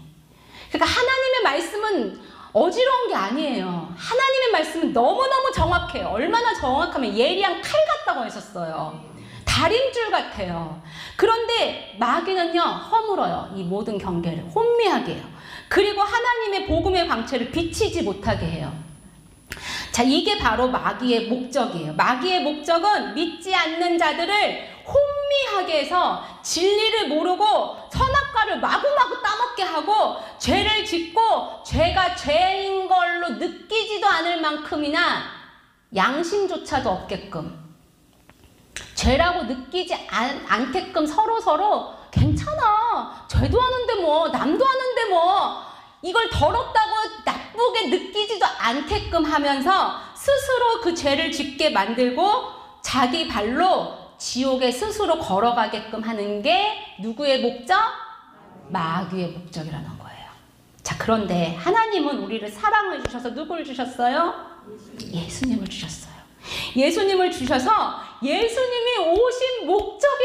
[SPEAKER 1] 그러니까 하나님의 말씀은 어지러운 게 아니에요. 하나님의 말씀은 너무너무 정확해요. 얼마나 정확하면 예리한 칼 같다고 하셨어요. 다림줄 같아요. 그런데 마귀는요, 허물어요. 이 모든 경계를 혼미하게 해요. 그리고 하나님의 복음의 광채를 비치지 못하게 해요. 자, 이게 바로 마귀의 목적이에요. 마귀의 목적은 믿지 않는 자들을 혼미하게 해서 진리를 모르고 선악과를 마구마구 따먹게 하고 죄를 짓고 죄가 죄인 걸로 느끼지도 않을 만큼이나 양심조차도 없게끔, 죄라고 느끼지 않게끔 서로 괜찮아, 죄도 하는데 뭐, 남도 하는데 뭐, 이걸 더럽다고 나쁘게 느끼지도 않게끔 하면서 스스로 그 죄를 짓게 만들고 자기 발로 지옥에 스스로 걸어가게끔 하는 게 누구의 목적? 마귀의 목적이라는 거예요. 자, 그런데 하나님은 우리를 사랑을 주셔서 누구를 주셨어요? 예수님을 주셨어요. 예수님을 주셔서 예수님이 오신 목적이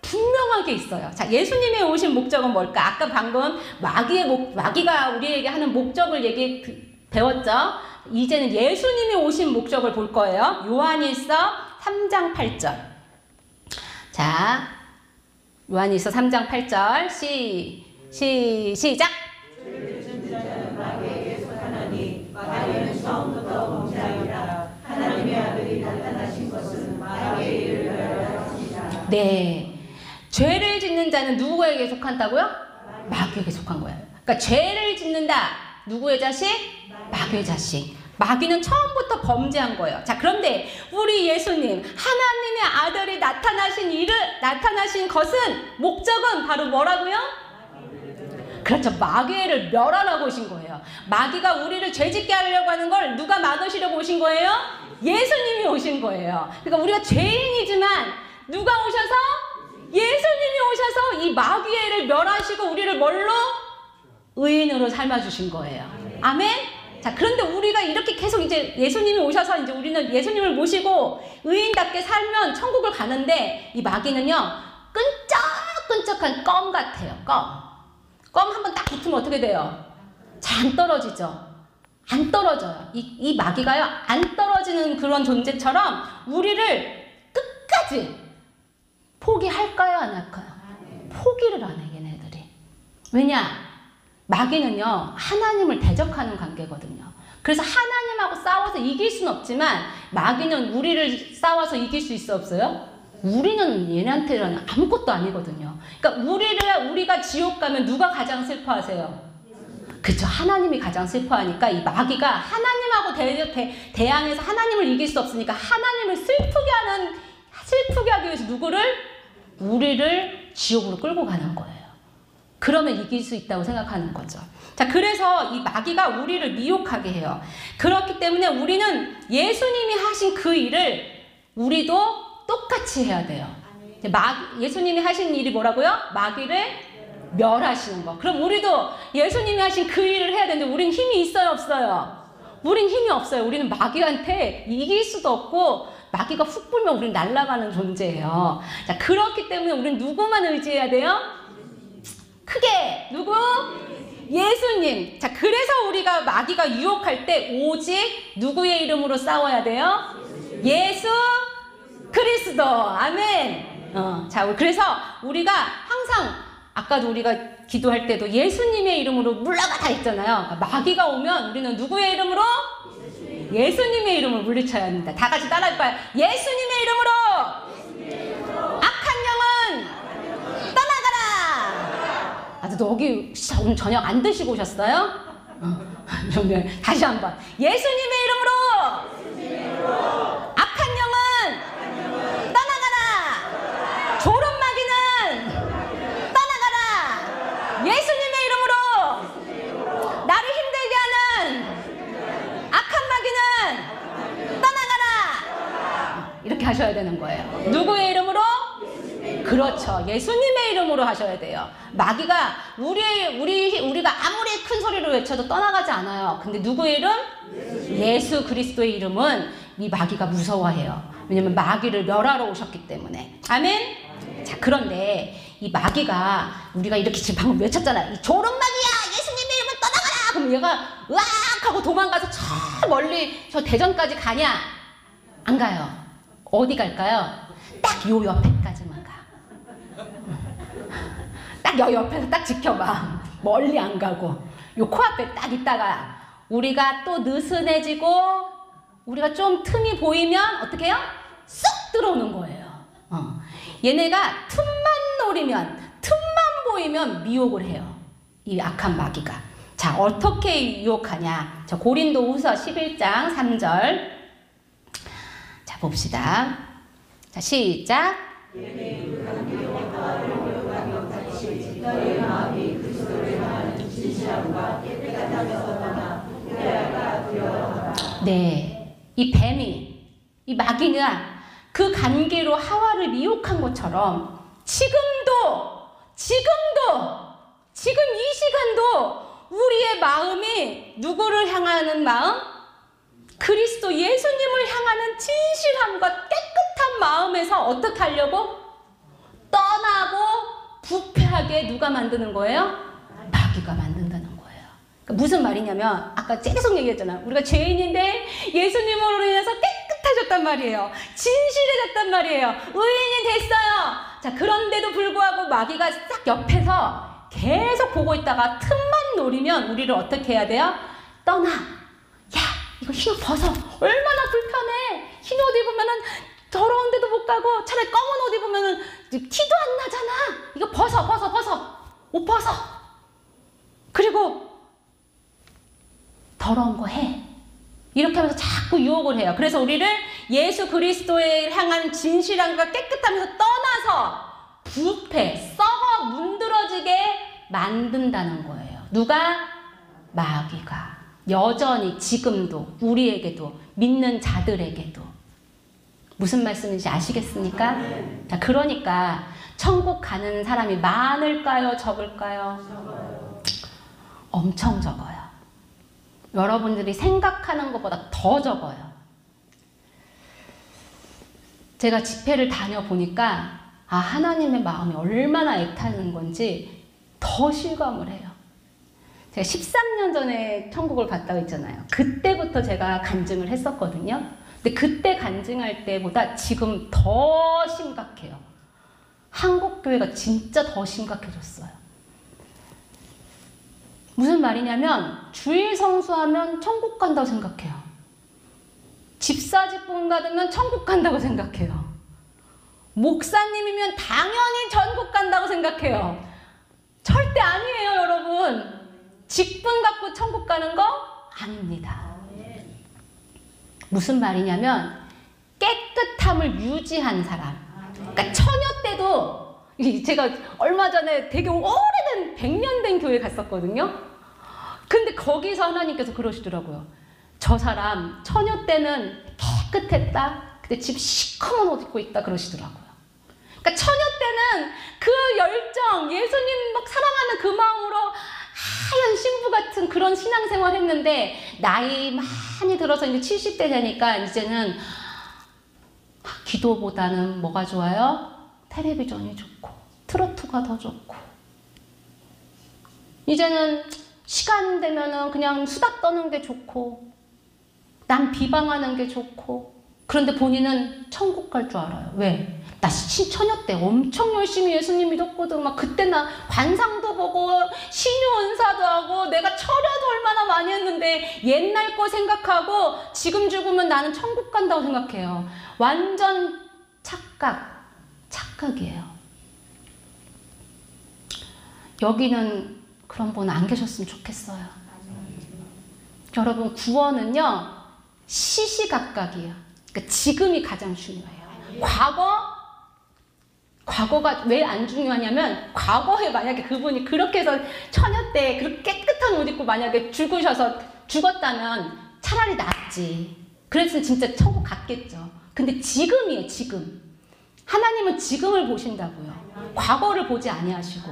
[SPEAKER 1] 분명하게 있어요. 자, 예수님이 오신 목적은 뭘까? 아까 방금 마귀가 우리에게 하는 목적을 배웠죠? 이제는 예수님이 오신 목적을 볼 거예요. 요한일서 3장 8절. 자, 요한일서 3장 8절. 시작! 네. 죄를 짓는 자는 누구에게 속한다고요? 마귀에게 속한 거예요. 그러니까 죄를 짓는다. 누구의 자식? 마귀의 자식. 마귀는 처음부터 범죄한 거예요. 자, 그런데 우리 예수님, 하나님의 아들이 나타나신 것은, 목적은 바로 뭐라고요? 그렇죠. 마귀를 멸하라고 오신 거예요. 마귀가 우리를 죄짓게 하려고 하는 걸 누가 막으시려고 오신 거예요? 예수님이 오신 거예요. 그러니까 우리가 죄인이지만 누가 오셔서? 예수님이 오셔서 이 마귀를 멸하시고 우리를 뭘로? 의인으로 삶아주신 거예요. 아멘? 자, 그런데 우리가 이렇게 계속 이제 예수님이 오셔서 이제 우리는 예수님을 모시고 의인답게 살면 천국을 가는데, 이 마귀는요, 끈적끈적한 껌 같아요. 껌 껌 한번 딱 붙으면 어떻게 돼요? 잘 안 떨어지죠. 안 떨어져요. 이 마귀가요, 안 떨어지는 그런 존재처럼 우리를 끝까지 포기할까요, 안 할까요? 포기를 안 해, 얘네들이. 왜냐? 마귀는요, 하나님을 대적하는 관계거든요. 그래서 하나님하고 싸워서 이길 수는 없지만 마귀는 우리를 싸워서 이길 수 있어, 없어요? 우리는 얘네한테는 아무것도 아니거든요. 그러니까 우리가 지옥 가면 누가 가장 슬퍼하세요? 그쵸, 하나님이 가장 슬퍼하니까 이 마귀가 하나님하고 대항해서 하나님을 이길 수 없으니까 하나님을 슬프게 하기 위해서 누구를? 우리를 지옥으로 끌고 가는 거예요. 그러면 이길 수 있다고 생각하는 거죠. 자, 그래서 이 마귀가 우리를 미혹하게 해요. 그렇기 때문에 우리는 예수님이 하신 그 일을 우리도 똑같이 해야 돼요. 예수님이 하신 일이 뭐라고요? 마귀를 멸하시는 거. 그럼 우리도 예수님이 하신 그 일을 해야 되는데 우리는 힘이 있어요, 없어요? 우린 힘이 없어요. 우리는 마귀한테 이길 수도 없고 마귀가 훅 불면 우리는 날아가는 존재예요. 자, 그렇기 때문에 우리는 누구만 의지해야 돼요? 크게 누구? 예수님. 자, 그래서 우리가 마귀가 유혹할 때 오직 누구의 이름으로 싸워야 돼요? 예수 그리스도. 아멘. 자, 그래서 우리가 항상 아까도 우리가 기도할 때도 예수님의 이름으로 물러가다 했잖아요. 마귀가 오면 우리는 누구의 이름으로? 예수님의 이름으로 물리쳐야 합니다. 다 같이 따라해봐요. 예수님의 이름으로 악한 영은 떠나가라. 아주 여기 오늘 저녁 안 드시고 오셨어요? 다시 한번. 예수님의 이름으로 악한 영은 떠나가라. 조롱마귀는 떠나가라. 예수님의 이름으로 나를 힘들게 하는 악한 마귀는 떠나가라. 이렇게 하셔야 되는 거예요. 누구의 이름으로? 그렇죠. 예수님의 이름으로 하셔야 돼요. 마귀가 우리가 아무리 큰 소리로 외쳐도 떠나가지 않아요. 근데 누구의 이름? 예수 그리스도의 이름은 이 마귀가 무서워해요. 왜냐면 마귀를 멸하러 오셨기 때문에. 아멘? 자, 그런데 이 마귀가 우리가 이렇게 지금 방금 외쳤잖아요. 이 조롱마귀야! 예수님의 이름은 떠나가라! 그럼 얘가 으악! 하고 도망가서 저 멀리 저 대전까지 가냐? 안 가요. 어디 갈까요? 딱 요 옆에까지만 가. 딱 요 옆에서 딱 지켜봐. 멀리 안 가고. 요 코앞에 딱 있다가 우리가 또 느슨해지고 우리가 좀 틈이 보이면 어떻게 해요? 쏙 들어오는 거예요. 얘네가 틈만 보이면 미혹을 해요. 이 악한 마귀가. 자, 어떻게 유혹하냐? 자, 고린도후서 11장 3절. 자, 봅시다. 자, 시작. 네, 이 뱀이, 이 마귀는 그 관계로 하와를 미혹한 것처럼 지금 이 시간도 우리의 마음이 누구를 향하는 마음? 그리스도 예수님을 향하는 진실함과 깨끗한 마음에서 어떻게 하려고? 떠나고 부패하게 누가 만드는 거예요? 마귀가 만든다는 거예요. 그러니까 무슨 말이냐면 아까 계속 얘기했잖아요. 우리가 죄인인데 예수님으로 인해서 깨끗해졌단 말이에요. 진실해졌단 말이에요. 의인이 됐어요. 자, 그런데도 불구하고 마귀가 딱 옆에서 계속 보고 있다가 틈만 노리면 우리를 어떻게 해야 돼요? 떠나. 야, 이거 흰 옷 벗어. 얼마나 불편해. 흰 옷 입으면은 더러운 데도 못 가고 차라리 검은 옷 입으면은 티도 안 나잖아. 이거 벗어. 옷 벗어. 그리고 더러운 거 해. 이렇게 하면서 자꾸 유혹을 해요. 그래서 우리를 예수 그리스도에 향한 진실함과 깨끗함에서 떠나서 부패, 썩어 문드러지게 만든다는 거예요. 누가? 마귀가. 여전히 지금도 우리에게도 믿는 자들에게도. 무슨 말씀인지 아시겠습니까? 자, 그러니까 천국 가는 사람이 많을까요? 적을까요? 엄청 적어요. 여러분들이 생각하는 것보다 더 적어요. 제가 집회를 다녀보니까 하나님의 마음이 얼마나 애타는 건지 더 실감을 해요. 제가 13년 전에 천국을 갔다고 했잖아요. 그때부터 제가 간증을 했었거든요. 근데 그때 간증할 때보다 지금 더 심각해요. 한국교회가 진짜 더 심각해졌어요. 무슨 말이냐면 주일 성수하면 천국 간다고 생각해요. 집사직분 받으면 천국 간다고 생각해요. 목사님이면 당연히 천국 간다고 생각해요. 절대 아니에요, 여러분. 직분 갖고 천국 가는 거 아닙니다. 무슨 말이냐면 깨끗함을 유지한 사람. 그러니까 처녀 때도 제가 얼마 전에 되게 오래된 100년 된 교회 갔었거든요. 근데 거기서 하나님께서 그러시더라고요. 저 사람 처녀 때는 깨끗했다. 근데 지금 시커먼 옷 입고 있다 그러시더라고요. 그러니까 처녀 때는 그 열정, 예수님 막 사랑하는 그 마음으로 하얀 신부 같은 그런 신앙생활 했는데 나이 많이 들어서 이제 70대 되니까 이제는 기도보다는 뭐가 좋아요? 텔레비전이 좋고 트로트가 더 좋고 이제는 시간 되면은 그냥 수다 떠는 게 좋고 남 비방하는 게 좋고 그런데 본인은 천국 갈 줄 알아요. 왜? 나 처녀 때 엄청 열심히 예수님 믿었거든. 막 그때 나 관상도 보고 신유 은사도 하고 내가 철야도 얼마나 많이 했는데 옛날 거 생각하고 지금 죽으면 나는 천국 간다고 생각해요. 완전 착각이에요. 여기는 그런 분 안 계셨으면 좋겠어요. 여러분 구원은요 시시각각이에요. 그러니까 지금이 가장 중요해요. 과거가 왜 안 중요하냐면 과거에 만약에 그분이 그렇게 해서 처녀 때 그렇게 깨끗한 옷 입고 만약에 죽었다면 차라리 낫지. 그랬으면 진짜 천국 갔겠죠. 근데 지금이에요. 지금. 하나님은 지금을 보신다고요. 과거를 보지 아니하시고.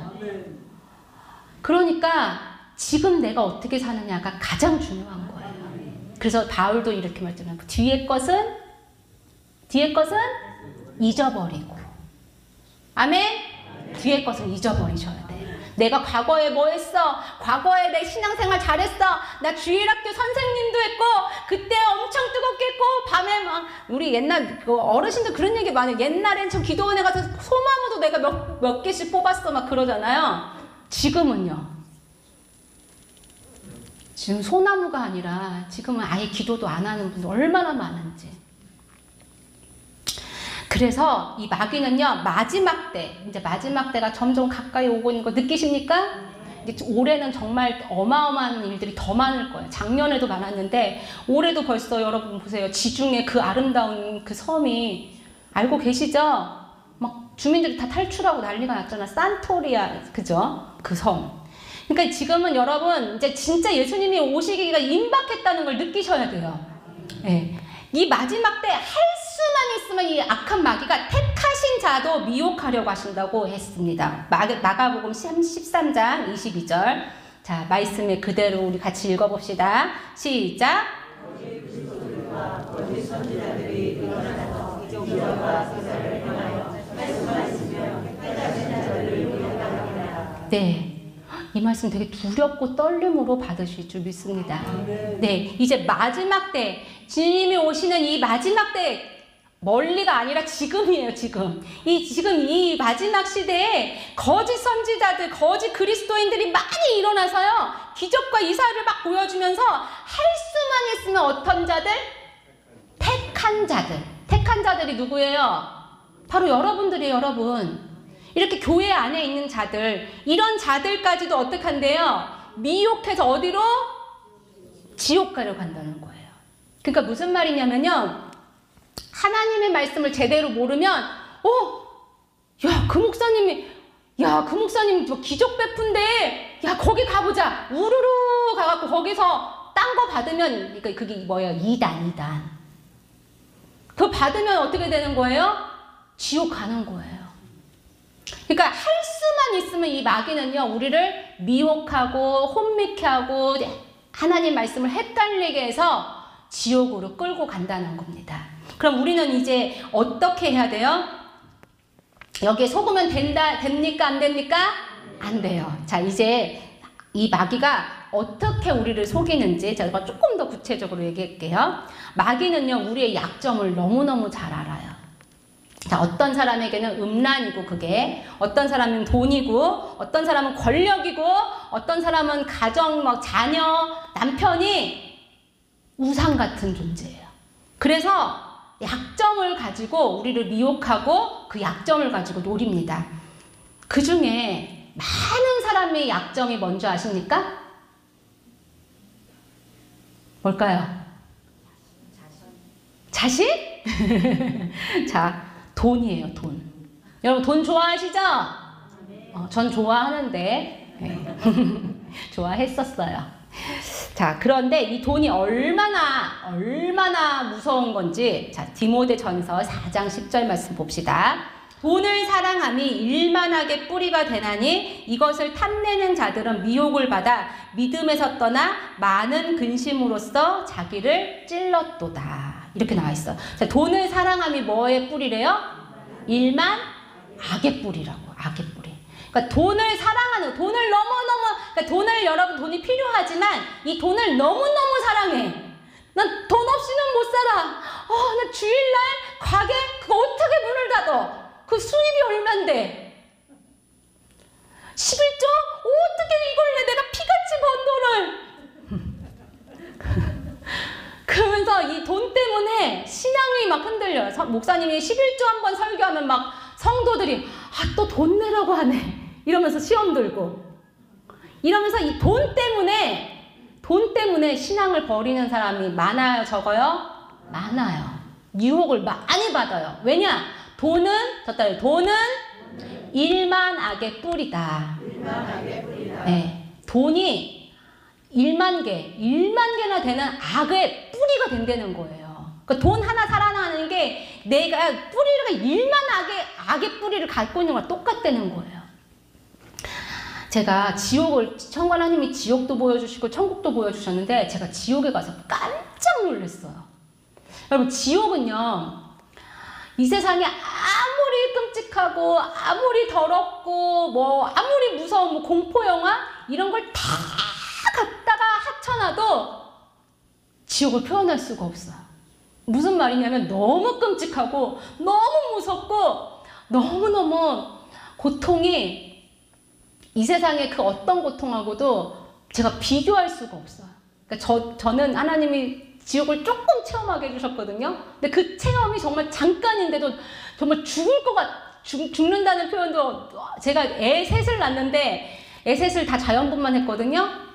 [SPEAKER 1] 그러니까 지금 내가 어떻게 사느냐가 가장 중요한 거예요. 그래서 바울도 이렇게 말씀해요. 뒤의 것은 잊어버리고. 아멘? 뒤의 것은 잊어버리셔야 돼요. 내가 과거에 뭐 했어? 과거에 내 신앙생활 잘했어. 나 주일학교 선생님도 했고 그때 엄청 뜨겁게 했고 밤에 막 우리 옛날 어르신들 그런 얘기 많아요. 옛날엔 저 기도원에 가서 소나무도 내가 몇 개씩 뽑았어 막 그러잖아요. 지금은요. 지금 소나무가 아니라 지금은 아예 기도도 안 하는 분들 얼마나 많은지. 그래서 이 마귀는요 마지막 때가 점점 가까이 오고 있는 거 느끼십니까? 이제 올해는 정말 어마어마한 일들이 더 많을 거예요. 작년에도 많았는데 올해도 벌써 여러분 보세요. 지중해 그 아름다운 그 섬이 알고 계시죠? 막 주민들이 다 탈출하고 난리가 났잖아. 산토리아 그죠? 그 섬. 그러니까 지금은 여러분 이제 진짜 예수님이 오시기가 임박했다는 걸 느끼셔야 돼요. 네. 이 마지막 때 할 수만 있으면 이 악한 마귀가 택하신 자도 미혹하려고 하신다고 했습니다. 마가복음 13장 22절. 자, 말씀을 그대로 우리 같이 읽어봅시다. 시작. 네. 이 말씀 되게 두렵고 떨림으로 받으실 줄 믿습니다. 네, 이제 마지막 때 주님이 오시는 이 마지막 때 멀리가 아니라 지금이에요. 지금 이 마지막 시대에 거짓 선지자들, 거짓 그리스도인들이 많이 일어나서요 기적과 이사를 막 보여주면서 할 수만 있으면 어떤 자들? 택한 자들이 누구예요? 바로 여러분들이에요. 여러분. 이렇게 교회 안에 있는 자들, 이런 자들까지도 어떻게 한대요? 미혹해서 어디로? 지옥 가려고 한다는 거예요. 그러니까 무슨 말이냐면요. 하나님의 말씀을 제대로 모르면 그 목사님 저 기적 베푼데 야 거기 가보자. 우르르 가갖고 거기서 딴 거 받으면 그게 뭐예요? 이단. 그거 받으면 어떻게 되는 거예요? 지옥 가는 거예요. 그러니까 할 수만 있으면 이 마귀는요 우리를 미혹하고 혼미케 하고 하나님 말씀을 헷갈리게 해서 지옥으로 끌고 간다는 겁니다. 그럼 우리는 이제 어떻게 해야 돼요? 여기에 속으면 됩니까? 안 됩니까? 안 돼요. 자, 이제 이 마귀가 어떻게 우리를 속이는지 제가 조금 더 구체적으로 얘기할게요. 마귀는요, 우리의 약점을 너무너무 잘 알아요. 자, 어떤 사람에게는 음란이고 그게, 어떤 사람은 돈이고, 어떤 사람은 권력이고, 어떤 사람은 가정, 막 자녀, 남편이 우상 같은 존재예요. 그래서 약점을 가지고 우리를 미혹하고 그 약점을 가지고 노립니다. 그 중에 많은 사람의 약점이 뭔지 아십니까? 뭘까요? 자신? 자, 돈이에요, 돈. 여러분, 돈 좋아하시죠? 전 좋아하는데, 네. 좋아했었어요. 자, 그런데 이 돈이 얼마나 무서운 건지, 자, 디모데전서 4장 10절 말씀 봅시다. 돈을 사랑함이 일만하게 뿌리가 되나니 이것을 탐내는 자들은 미혹을 받아 믿음에서 떠나 많은 근심으로써 자기를 찔렀도다. 이렇게 나와 있어. 자, 돈을 사랑함이 뭐의 뿌리래요? 일만 악의 뿌리라고. 악의 뿌리. 그러니까 돈을 사랑하는, 돈을 너무너무, 그러니까 돈을, 여러분, 돈이 필요하지만 이 돈을 너무너무 사랑해. 난 돈 없이는 못 살아. 나 주일날 가게 그거 어떻게 문을 닫어? 그 수입이 얼만데? 11조? 어떻게 이걸 내가 피같이 번 돈을. 그러면서 이 돈 때문에 신앙이 막 흔들려요. 목사님이 11조 한번 설교하면 막 성도들이 또 돈 내라고 하네. 이러면서 시험 들고. 이러면서 이 돈 때문에 신앙을 버리는 사람이 많아요, 적어요? 많아요. 유혹을 많이 받아요. 왜냐? 돈은 일만 악의 뿌리다. 네, 돈이 1만 개나 되는 악의 뿌리가 된다는 거예요. 그러니까 돈 하나 살아나는 게 내가 뿌리가 1만 악의 뿌리를 갖고 있는 거랑 똑같다는 거예요. 제가 하나님이 지옥도 보여주시고 천국도 보여주셨는데 제가 지옥에 가서 깜짝 놀랐어요. 여러분, 지옥은요, 이 세상에 아무리 끔찍하고 아무리 더럽고 아무리 무서운 공포영화 이런 걸 다 갖다가 합쳐놔도 지옥을 표현할 수가 없어요. 무슨 말이냐면 너무 끔찍하고 너무 무섭고 너무너무 고통이 이 세상의 그 어떤 고통하고도 제가 비교할 수가 없어요. 그러니까 저는 하나님이 지옥을 조금 체험하게 해주셨거든요. 근데 그 체험이 정말 잠깐인데도 정말 죽는다는 표현도, 제가 애 셋을 낳는데 애 셋을 다 자연분만 했거든요.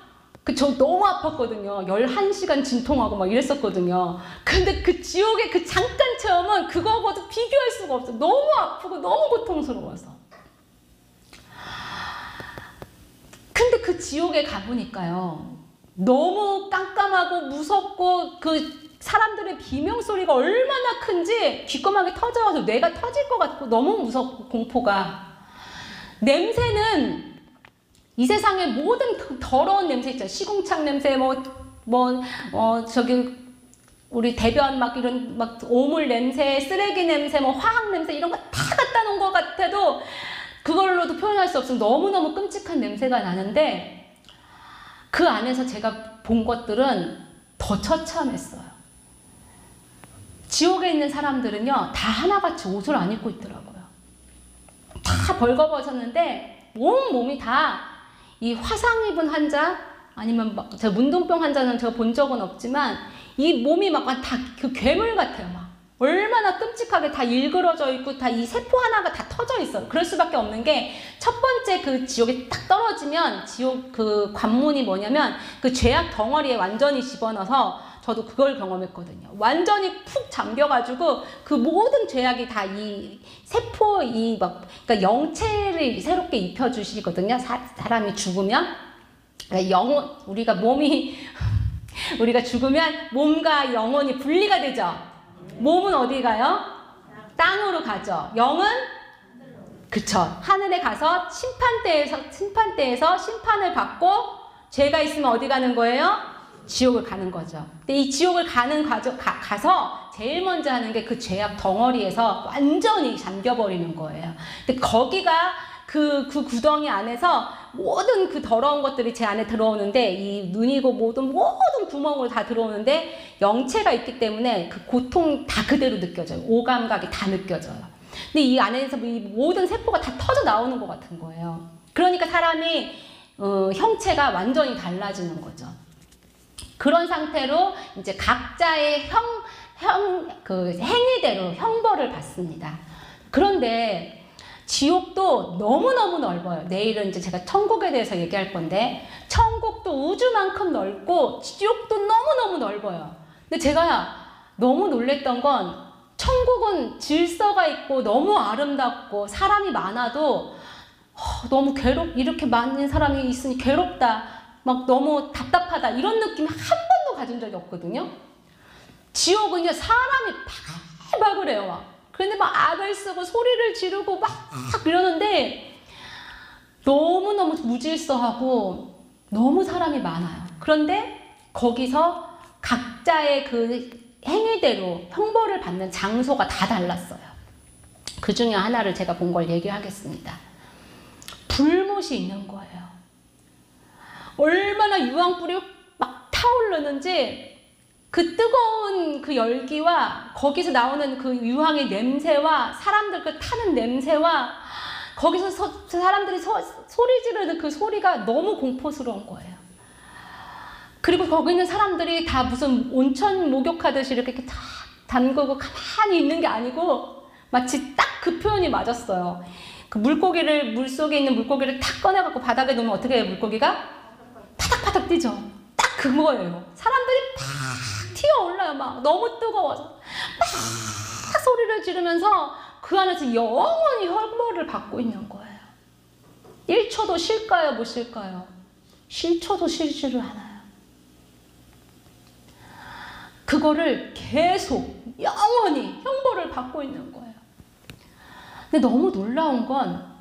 [SPEAKER 1] 저 너무 아팠거든요. 11시간 진통하고 막 이랬었거든요. 근데 그 지옥의 그 잠깐 체험은 그거하고도 비교할 수가 없어요. 너무 아프고 너무 고통스러워서. 근데 그 지옥에 가보니까요, 너무 깜깜하고 무섭고 그 사람들의 비명소리가 얼마나 큰지 귓구멍이 터져서 뇌가 터질 것 같고 너무 무섭고 공포가. 냄새는 이 세상의 모든 그 더러운 냄새 있잖아요. 시궁창 냄새, 우리 대변 이런 오물 냄새, 쓰레기 냄새, 화학 냄새 이런 거 다 갖다 놓은 것 같아도 그걸로도 표현할 수 없으면 너무너무 끔찍한 냄새가 나는데 그 안에서 제가 본 것들은 더 처참했어요. 지옥에 있는 사람들은요, 다 하나같이 옷을 안 입고 있더라고요. 다 벌거벗었는데 몸이 다 이 화상 입은 환자, 아니면 제가 문둥병 환자는 제가 본 적은 없지만 이 몸이 다 그 괴물 같아요. 얼마나 끔찍하게 다 일그러져 있고 다 이 세포 하나가 다 터져 있어요. 그럴 수밖에 없는 게 첫 번째 그 지옥에 딱 떨어지면 지옥 그 관문이 뭐냐면 그 죄악 덩어리에 완전히 집어넣어서 저도 그걸 경험했거든요. 완전히 푹 잠겨가지고 그 모든 죄악이 다 이 세포 그러니까 영체를 새롭게 입혀주시거든요. 사람이 죽으면. 그러니까 우리가 죽으면 몸과 영혼이 분리가 되죠. 몸은 어디 가요? 땅으로 가죠. 영은? 그쵸. 하늘에 가서 심판대에서 심판을 받고 죄가 있으면 어디 가는 거예요? 지옥을 가는 거죠. 근데 이 지옥을 가는 가서 제일 먼저 하는 게 그 죄악 덩어리에서 완전히 잠겨버리는 거예요. 근데 거기가 그 구덩이 안에서 모든 그 더러운 것들이 제 안에 들어오는데 이 눈이고 모든 구멍으로 다 들어오는데 영체가 있기 때문에 그 고통 다 그대로 느껴져요. 오감각이 다 느껴져요. 근데 이 안에서 이 모든 세포가 다 터져 나오는 것 같은 거예요. 그러니까 사람이 형체가 완전히 달라지는 거죠. 그런 상태로 이제 각자의 그 행위대로 형벌을 받습니다. 그런데 지옥도 너무너무 넓어요. 내일은 이제 제가 천국에 대해서 얘기할 건데, 천국도 우주만큼 넓고 지옥도 너무너무 넓어요. 근데 제가 너무 놀랬던 건, 천국은 질서가 있고 너무 아름답고 사람이 많아도 너무 이렇게 많은 사람이 있으니 괴롭다, 막 너무 답답하다, 이런 느낌이 한 번도 가진 적이 없거든요. 지옥은요, 사람이 바글바글해요. 막. 그런데 막 악을 쓰고 소리를 지르고 막 이러는데 너무너무 무질서하고 너무 사람이 많아요. 그런데 거기서 각자의 그 행위대로 형벌을 받는 장소가 다 달랐어요. 그 중에 하나를 제가 본 걸 얘기하겠습니다. 불못이 있는 거예요. 얼마나 유황불이 막 타오르는지 그 뜨거운 그 열기와 거기서 나오는 그 유황의 냄새와 사람들 그 타는 냄새와 거기서 사람들이 소리 지르는 그 소리가 너무 공포스러운 거예요. 그리고 거기 있는 사람들이 다 무슨 온천 목욕하듯이 이렇게 다 담그고 가만히 있는 게 아니고 마치 딱 그 표현이 맞았어요. 그 물속에 있는 물고기를 탁 꺼내갖고 바닥에 놓으면 어떻게 해요? 물고기가 파닥파닥 뛰죠. 딱 그거예요. 사람들이 팍 튀어올라요. 막 너무 뜨거워서 막 소리를 지르면서 그 안에서 영원히 형벌을 받고 있는 거예요. 1초도 쉴까요? 못 쉴까요? 10초도 쉬지를 않아요. 그거를 계속 영원히 형벌을 받고 있는 거예요. 근데 너무 놀라운 건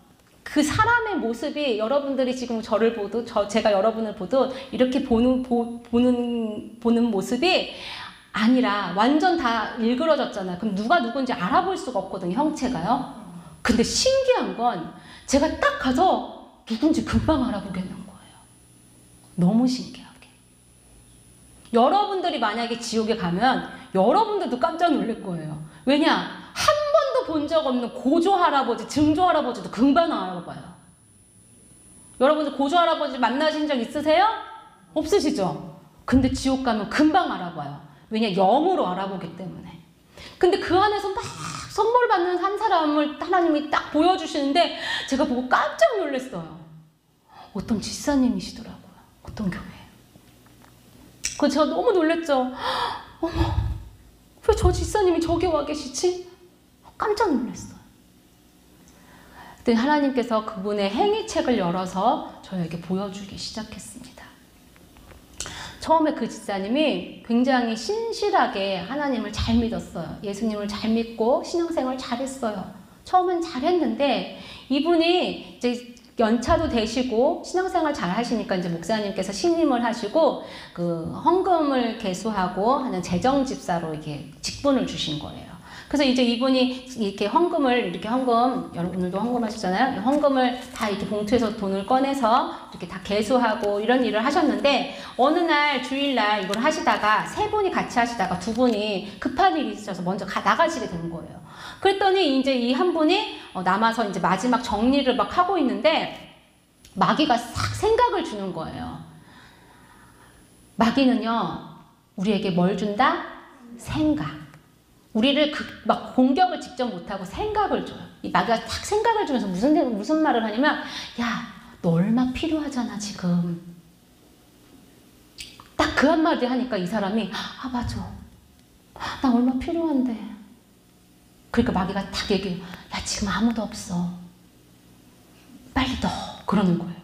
[SPEAKER 1] 그 사람의 모습이, 여러분들이 지금 저를 보도 제가 여러분을 보도 이렇게 보는 모습이 아니라 완전 다 일그러졌잖아요. 그럼 누가 누군지 알아볼 수가 없거든요, 형체가요. 근데 신기한 건 제가 딱 가서 누군지 금방 알아보겠는 거예요. 너무 신기하게. 여러분들이 만약에 지옥에 가면 여러분들도 깜짝 놀랄 거예요. 왜냐? 한 번도 본 적 없는 고조 할아버지, 증조 할아버지도 금방 알아봐요. 여러분들 고조 할아버지 만나신 적 있으세요? 없으시죠? 근데 지옥 가면 금방 알아봐요. 왜냐? 영으로 알아보기 때문에. 근데 그 안에서 막 선물 받는 한 사람을 하나님이 딱 보여주시는데 제가 보고 깜짝 놀랐어요. 어떤 집사님이시더라고요. 어떤 교회에. 그래서 제가 너무 놀랐죠. 어머, 왜 저 집사님이 저기 와 계시지? 깜짝 놀랐어요. 그때 하나님께서 그분의 행위책을 열어서 저에게 보여주기 시작했습니다. 처음에 그 집사님이 굉장히 신실하게 하나님을 잘 믿었어요. 예수님을 잘 믿고 신앙생활 잘했어요. 처음엔 잘했는데 이분이 이제 연차도 되시고 신앙생활 잘 하시니까 이제 목사님께서 신임을 하시고 그 헌금을 계수하고 하는 재정집사로 이렇게 직분을 주신 거예요. 그래서 이제 이분이 이렇게 헌금, 오늘도 헌금하시잖아요. 헌금을 다 이렇게 봉투에서 돈을 꺼내서 이렇게 다 계수하고 이런 일을 하셨는데, 어느 날 주일날 이걸 하시다가 세 분이 같이 하시다가 두 분이 급한 일이 있으셔서 먼저 나가시게 된 거예요. 그랬더니 이제 이 한 분이 남아서 이제 마지막 정리를 막 하고 있는데 마귀가 싹 생각을 주는 거예요. 마귀는요, 우리에게 뭘 준다? 생각. 우리를 막 공격을 직접 못하고 생각을 줘요. 이 마귀가 딱 생각을 주면서 무슨 말을 하냐면, 야, 너 얼마 필요하잖아, 지금. 딱 그 한마디 하니까 이 사람이, 아, 맞아. 나 얼마 필요한데. 그러니까 마귀가 딱 얘기해요. 야, 지금 아무도 없어. 빨리 넣어. 그러는 거예요.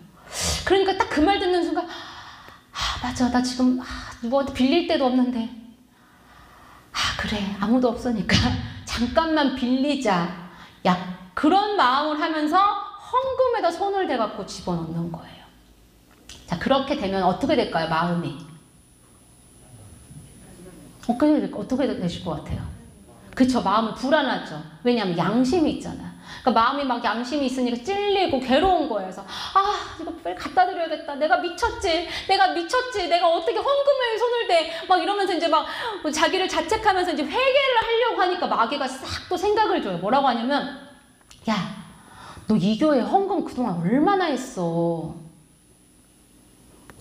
[SPEAKER 1] 그러니까 딱 그 말 듣는 순간, 아, 맞아. 나 지금 누구한테 빌릴 데도 없는데. 아, 그래. 아무도 없으니까 잠깐만 빌리자. 야, 그런 마음을 하면서 헌금에다 손을 대갖고 집어넣는 거예요. 자, 그렇게 되면 어떻게 될까요? 마음이. 어떻게 되실 것 같아요? 그쵸, 마음이 불안하죠. 왜냐하면 양심이 있잖아. 그러니까 마음이 막 양심이 있으니까 찔리고 괴로운 거예요. 그래서 이거 빨리 갖다 드려야겠다. 내가 미쳤지. 내가 어떻게 헌금에 손을 대. 막 이러면서 이제 막 자기를 자책하면서 이제 회개를 하려고 하니까 마귀가 싹 또 생각을 줘요. 뭐라고 하냐면, 야, 너 이 교회 헌금 그동안 얼마나 했어?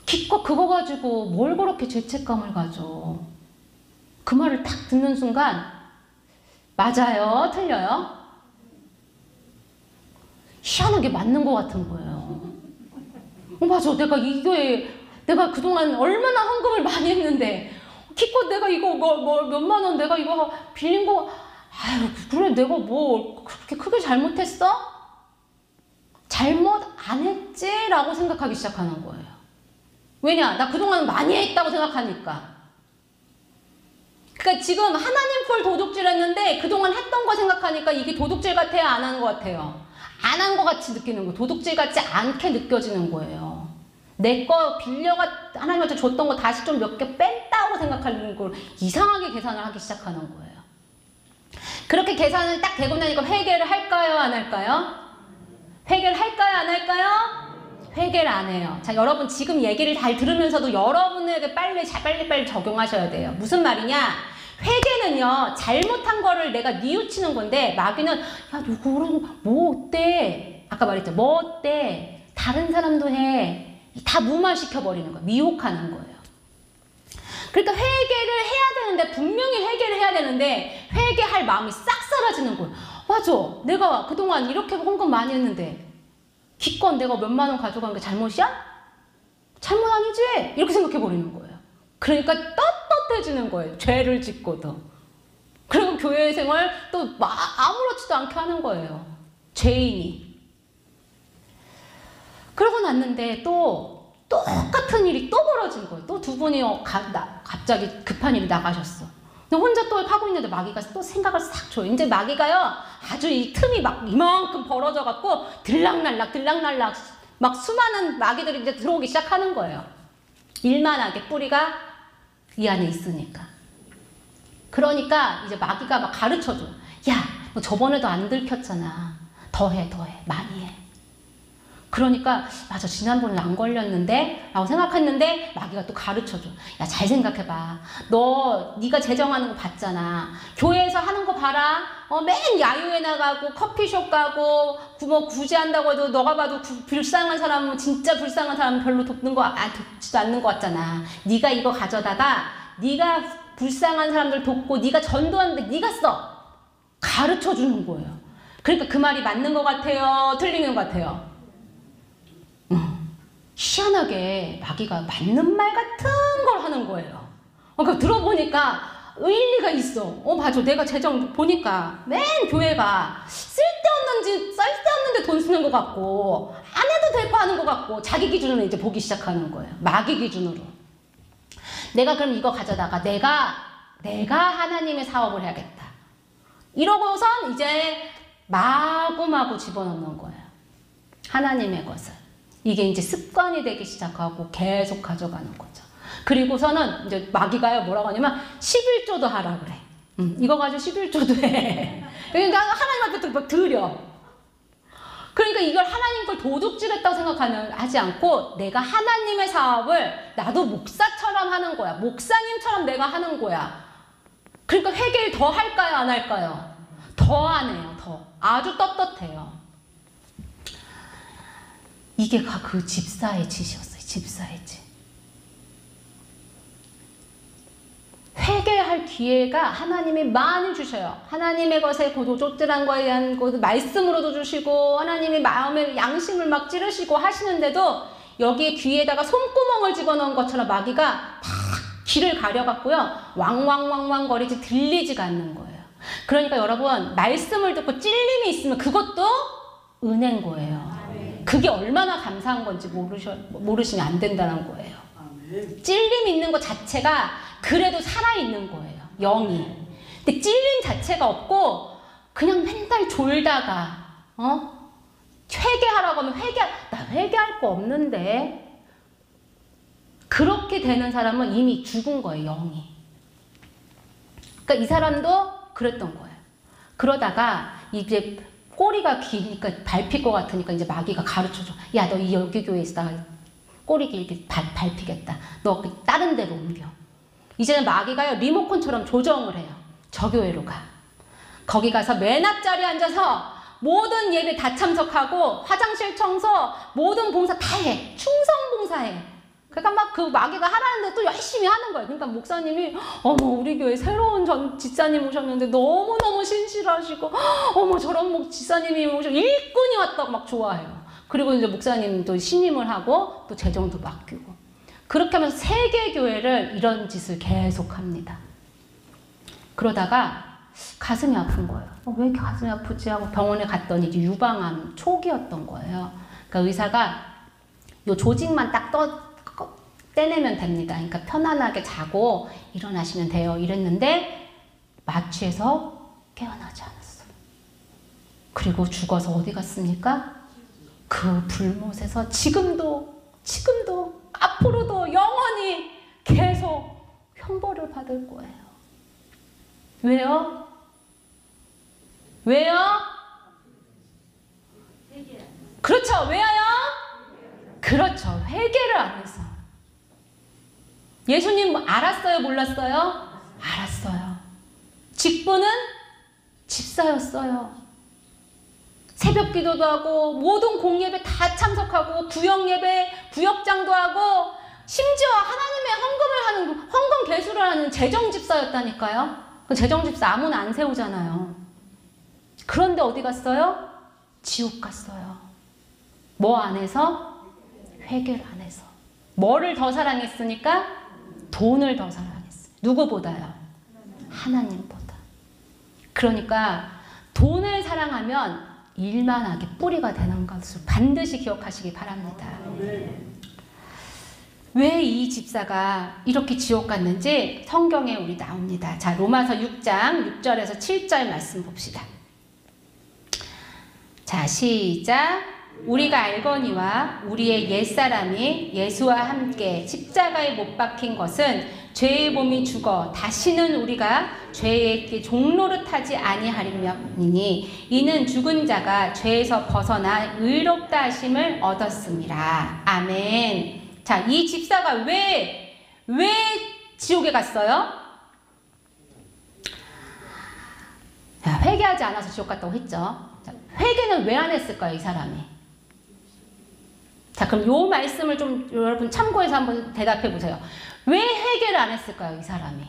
[SPEAKER 1] 기껏 그거 가지고 뭘 그렇게 죄책감을 가져? 그 말을 딱 듣는 순간, 맞아요? 틀려요? 희한하게 맞는 것 같은 거예요. 맞아. 내가 이 교회에 내가 그동안 얼마나 헌금을 많이 했는데 기껏 내가 이거 몇만 원 내가 이거 빌린 거 아유 그래 내가 뭐 그렇게 크게 잘못했어? 잘못 안 했지? 라고 생각하기 시작하는 거예요. 왜냐? 나 그동안 많이 했다고 생각하니까. 그러니까 지금 하나님 꼴 도둑질 했는데 그동안 했던 거 생각하니까 이게 도둑질 같아요? 안 한 것 같아요? 안 한 것 같이 느끼는 거예요. 도둑질 같지 않게 느껴지는 거예요. 내 거 빌려가 하나님한테 줬던 거 다시 좀 몇 개 뺀다고 생각하는 걸 이상하게 계산을 하기 시작하는 거예요. 그렇게 계산을 딱 되고 나니까 회개를 할까요? 안 할까요? 회개를 할까요? 안 할까요? 회개를 안 해요. 자, 여러분 지금 얘기를 잘 들으면서도 여러분에게 빨리 적용하셔야 돼요. 무슨 말이냐? 회개는요, 잘못한 거를 내가 뉘우치는 건데, 마귀는, 야, 누구는, 뭐 어때? 아까 말했죠. 뭐 어때? 다른 사람도 해. 다 무마시켜버리는 거예요. 미혹하는 거예요. 그러니까 회개를 해야 되는데, 분명히 회개를 해야 되는데, 회개할 마음이 싹 사라지는 거예요. 맞아. 내가 그동안 이렇게 헌금 많이 했는데, 기껏 내가 몇만 원 가져간 게 잘못이야? 잘못 아니지? 이렇게 생각해버리는 거예요. 그러니까 떳떳해지는 거예요. 죄를 짓고도. 그리고 교회 생활 또 아무렇지도 않게 하는 거예요. 죄인이. 그러고 났는데 또 똑같은 일이 또 벌어진 거예요. 또 두 분이 갑자기 급한 일이 나가셨어. 근데 혼자 또 하고 있는데 마귀가 또 생각을 싹 줘요. 이제 마귀가요, 아주 이 틈이 막 이만큼 벌어져갖고 들락날락 막 수많은 마귀들이 이제 들어오기 시작하는 거예요. 일만하게 뿌리가 이 안에 있으니까. 그러니까 이제 마귀가 막 가르쳐줘. 야, 너 저번에도 안 들켰잖아. 더해, 많이 해. 그러니까 맞아, 지난번에 안 걸렸는데 라고 생각했는데 마귀가 또 가르쳐줘. 야, 잘 생각해봐. 네가 재정하는 거 봤잖아. 교회에서 하는 거 봐라. 맨 야유회 나가고 커피숍 가고 뭐 구제한다고 해도 너가 봐도 불쌍한 사람은, 진짜 불쌍한 사람은 별로 돕지도 않는 것 같잖아. 네가 이거 가져다가 네가 불쌍한 사람들 돕고 네가 전도하는데 네가 써. 가르쳐주는 거예요. 그러니까 그 말이 맞는 것 같아요? 틀리는 것 같아요? 희한하게 마귀가 맞는 말 같은 걸 하는 거예요. 그러니까 들어보니까 일리가 있어. 맞아. 내가 재정 보니까 맨 교회가 쓸데없는데 돈 쓰는 것 같고 안 해도 될 거 하는 것 같고 자기 기준으로 이제 보기 시작하는 거예요. 마귀 기준으로. 내가 그럼 이거 가져다가 내가 하나님의 사업을 해야겠다. 이러고선 이제 마구마구 집어넣는 거예요. 하나님의 것을. 이게 이제 습관이 되기 시작하고 계속 가져가는 거죠. 그리고서는 이제 마귀가요, 뭐라고 하냐면 11조도 하라 그래. 이거 가지고 11조도 해. 그러니까 하나님 앞에 막 드려. 그러니까 이걸 하나님 걸 도둑질했다고 하지 않고 내가 하나님의 사업을 나도 목사처럼 하는 거야. 목사님처럼 내가 하는 거야. 그러니까 회개를 더 할까요? 안 할까요? 더 하네요. 더. 아주 떳떳해요. 이게 그 집사의 짓이었어요. 집사의 짓. 회개할 기회가 하나님이 많이 주셔요. 하나님의 것에 도둑질한 거에 대한 말씀으로도 주시고 하나님이 마음의 양심을 막 찌르시고 하시는데도 여기에 귀에다가 손구멍을 집어넣은 것처럼 마귀가 막 귀를 가려갖고요. 왕왕왕왕 거리지 들리지가 않는 거예요. 그러니까 여러분 말씀을 듣고 찔림이 있으면 그것도 은혜인 거예요. 그게 얼마나 감사한 건지 모르시면 안 된다는 거예요. 찔림 있는 것 자체가 그래도 살아있는 거예요. 영이. 근데 찔림 자체가 없고 그냥 맨날 졸다가 회개하라고 하면 나 회개할 거 없는데 그렇게 되는 사람은 이미 죽은 거예요. 영이. 그러니까 이 사람도 그랬던 거예요. 그러다가 이제 꼬리가 기니까 밟힐 것 같으니까 이제 마귀가 가르쳐줘. 야, 너 여기 교회에 있다가 꼬리 길게 밟히겠다. 너 다른 데로 옮겨. 이제는 마귀가요, 리모컨처럼 조정을 해요. 저 교회로 가. 거기 가서 맨 앞자리에 앉아서 모든 예배 다 참석하고 화장실 청소, 모든 봉사 다 해. 충성 봉사해. 그러니까 막 그 마귀가 하라는데 또 열심히 하는 거예요. 그러니까 목사님이 어머 우리 교회 새로운 전 집사님 오셨는데 너무너무 신실하시고 어머 저런 집사님이 오셔 일꾼이 왔다고 막 좋아해요. 그리고 이제 목사님도 신임을 하고 또 재정도 맡기고 그렇게 하면서 3개 교회를 이런 짓을 계속합니다. 그러다가 가슴이 아픈 거예요. 왜 이렇게 가슴이 아프지 하고 병원에 갔더니 이게 유방암 초기였던 거예요. 그러니까 의사가 요 조직만 딱 떼내면 됩니다. 그러니까 편안하게 자고 일어나시면 돼요. 이랬는데 마취해서 깨어나지 않았어요. 그리고 죽어서 어디 갔습니까? 그 불못에서 지금도 앞으로도 영원히 계속 형벌을 받을 거예요. 왜요? 그렇죠. 왜요? 그렇죠. 회개를 안 해서. 예수님 알았어요? 몰랐어요? 알았어요. 직분은 집사였어요. 새벽 기도도 하고 모든 공예배 다 참석하고 구역 예배, 구역장도 하고 심지어 하나님의 헌금 개수를 하는 재정집사였다니까요. 재정집사 아무나 안 세우잖아요. 그런데 어디 갔어요? 지옥 갔어요. 뭐 안 해서? 회개를 안 해서. 뭐를 더 사랑했으니까? 돈을 더 사랑했어요. 누구보다요? 하나님보다. 그러니까 돈을 사랑하면 일만하게 뿌리가 되는 것을 반드시 기억하시기 바랍니다. 왜 이 집사가 이렇게 지옥 갔는지 성경에 우리 나옵니다. 자, 로마서 6장 6절에서 7절 말씀 봅시다. 자, 시작. 우리가 알거니와 우리의 옛사람이 예수와 함께 십자가에 못 박힌 것은 죄의 몸이 죽어 다시는 우리가 죄의 종노릇하지 아니하리니 이는 죽은 자가 죄에서 벗어나 의롭다 하심을 얻었습니다. 아멘. 자, 이 집사가 왜 지옥에 갔어요? 자, 회개하지 않아서 지옥 갔다고 했죠. 자, 회개는 왜 안 했을까요, 이 사람이? 자, 그럼 요 말씀을 좀 여러분 참고해서 한번 대답해 보세요. 왜 회개를 안 했을까요, 이 사람이?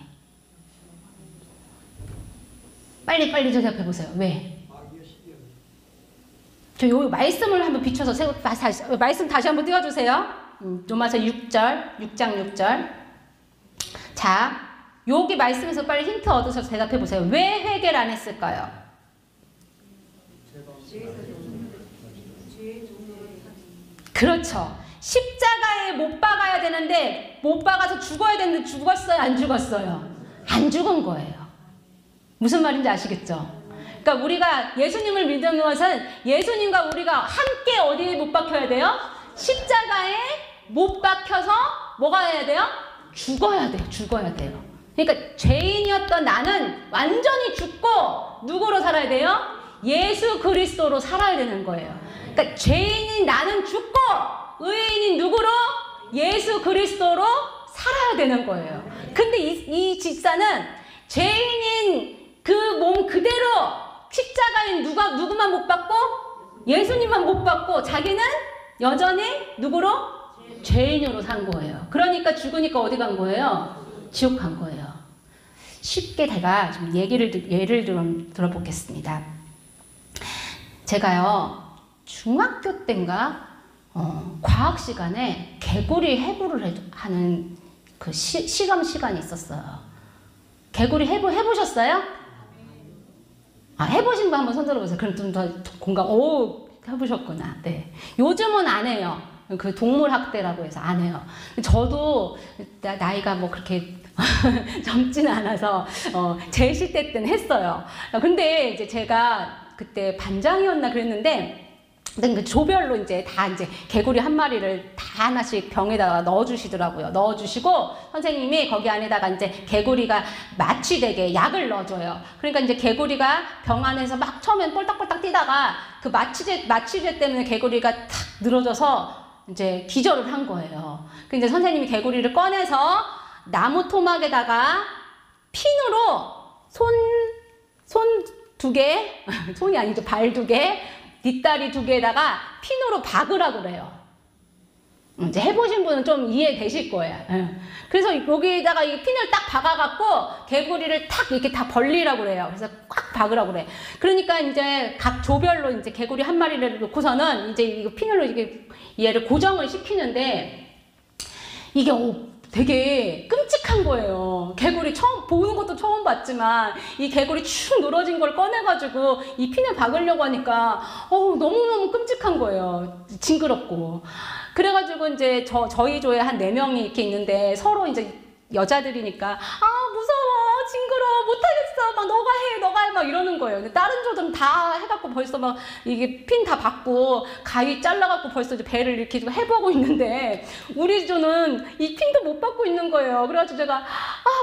[SPEAKER 1] 빨리 대답해 보세요. 왜? 저 요 말씀을 한번 비춰서 말씀 다시 한번 띄워주세요. 로마서 6장 6절. 자, 여기 말씀에서 빨리 힌트 얻으셔서 대답해 보세요. 왜 회개를 안 했을까요? 그렇죠. 십자가에 못 박아야 되는데 못 박아서 죽어야 되는데 죽었어요? 안 죽었어요? 안 죽은 거예요. 무슨 말인지 아시겠죠? 그러니까 우리가 예수님을 믿는 것은 예수님과 우리가 함께 어디에 못 박혀야 돼요? 십자가에 못 박혀서 뭐가 해야 돼요? 죽어야 돼요. 그러니까 죄인이었던 나는 완전히 죽고 누구로 살아야 돼요? 예수 그리스도로 살아야 되는 거예요. 그러니까 죄인인 나는 죽고 의인인 누구로? 예수 그리스도로 살아야 되는 거예요. 근데 이 집사는 죄인인 그 몸 그대로 십자가인 누구만 못 받고? 예수님만 못 받고 자기는 여전히 누구로? 죄인으로 산 거예요. 그러니까 죽으니까 어디 간 거예요? 지옥 간 거예요. 쉽게 제가 좀 예를 들어보겠습니다. 제가요 중학교 때인가 과학 시간에 개구리 해부를 하는 그 실험 시간이 있었어요. 개구리 해보셨어요? 아, 해보신 거 한번 손 들어보세요. 그럼 좀 더 공감. 오, 해보셨구나. 네. 요즘은 안 해요. 그 동물학대라고 해서 안 해요. 저도 나이가 뭐 그렇게 젊지는 않아서 제 시대 때는 했어요. 근데 이제 제가 그때 반장이었나 그랬는데 그 조별로 이제 다 이제 개구리 한 마리를 다 하나씩 병에다가 넣어주시더라고요. 넣어주시고 선생님이 거기 안에다가 이제 개구리가 마취되게 약을 넣어줘요. 그러니까 이제 개구리가 병 안에서 막 처음엔 꼴딱꼴딱 뛰다가 그 마취제 때문에 개구리가 탁 늘어져서 이제 기절을 한 거예요. 그 이제 선생님이 개구리를 꺼내서 나무 토막에다가 핀으로 손 2개, 손이 아니죠, 발 2개, 뒷다리 2개에다가 핀으로 박으라고 그래요. 이제 해보신 분은 좀 이해되실 거예요. 그래서 여기다가 이 핀을 딱 박아갖고 개구리를 탁 이렇게 다 벌리라고 그래요. 그래서 꽉 박으라고 그래. 그러니까 이제 각 조별로 이제 개구리 한 마리를 놓고서는 이제 이거 핀으로 이게 얘를 고정을 시키는데 이게 되게 끔찍한 거예요. 개구리 보는 것도 처음 봤지만 이 개구리 축 늘어진 걸 꺼내가지고 이 핀을 박으려고 하니까 너무너무 끔찍한 거예요. 징그럽고. 그래가지고 이제 저희 조에 한 4명이 이렇게 있는데 서로 이제 여자들이니까 무서워, 징그러워, 못하겠어, 막 너가 해 막 이러는 거예요. 근데 다른 조들은 다 해갖고 벌써 막 이게 핀 다 박고 가위 잘라갖고 벌써 이제 배를 이렇게 해보고 있는데 우리 조는 이 핀도 못 박고 있는 거예요. 그래가지고 제가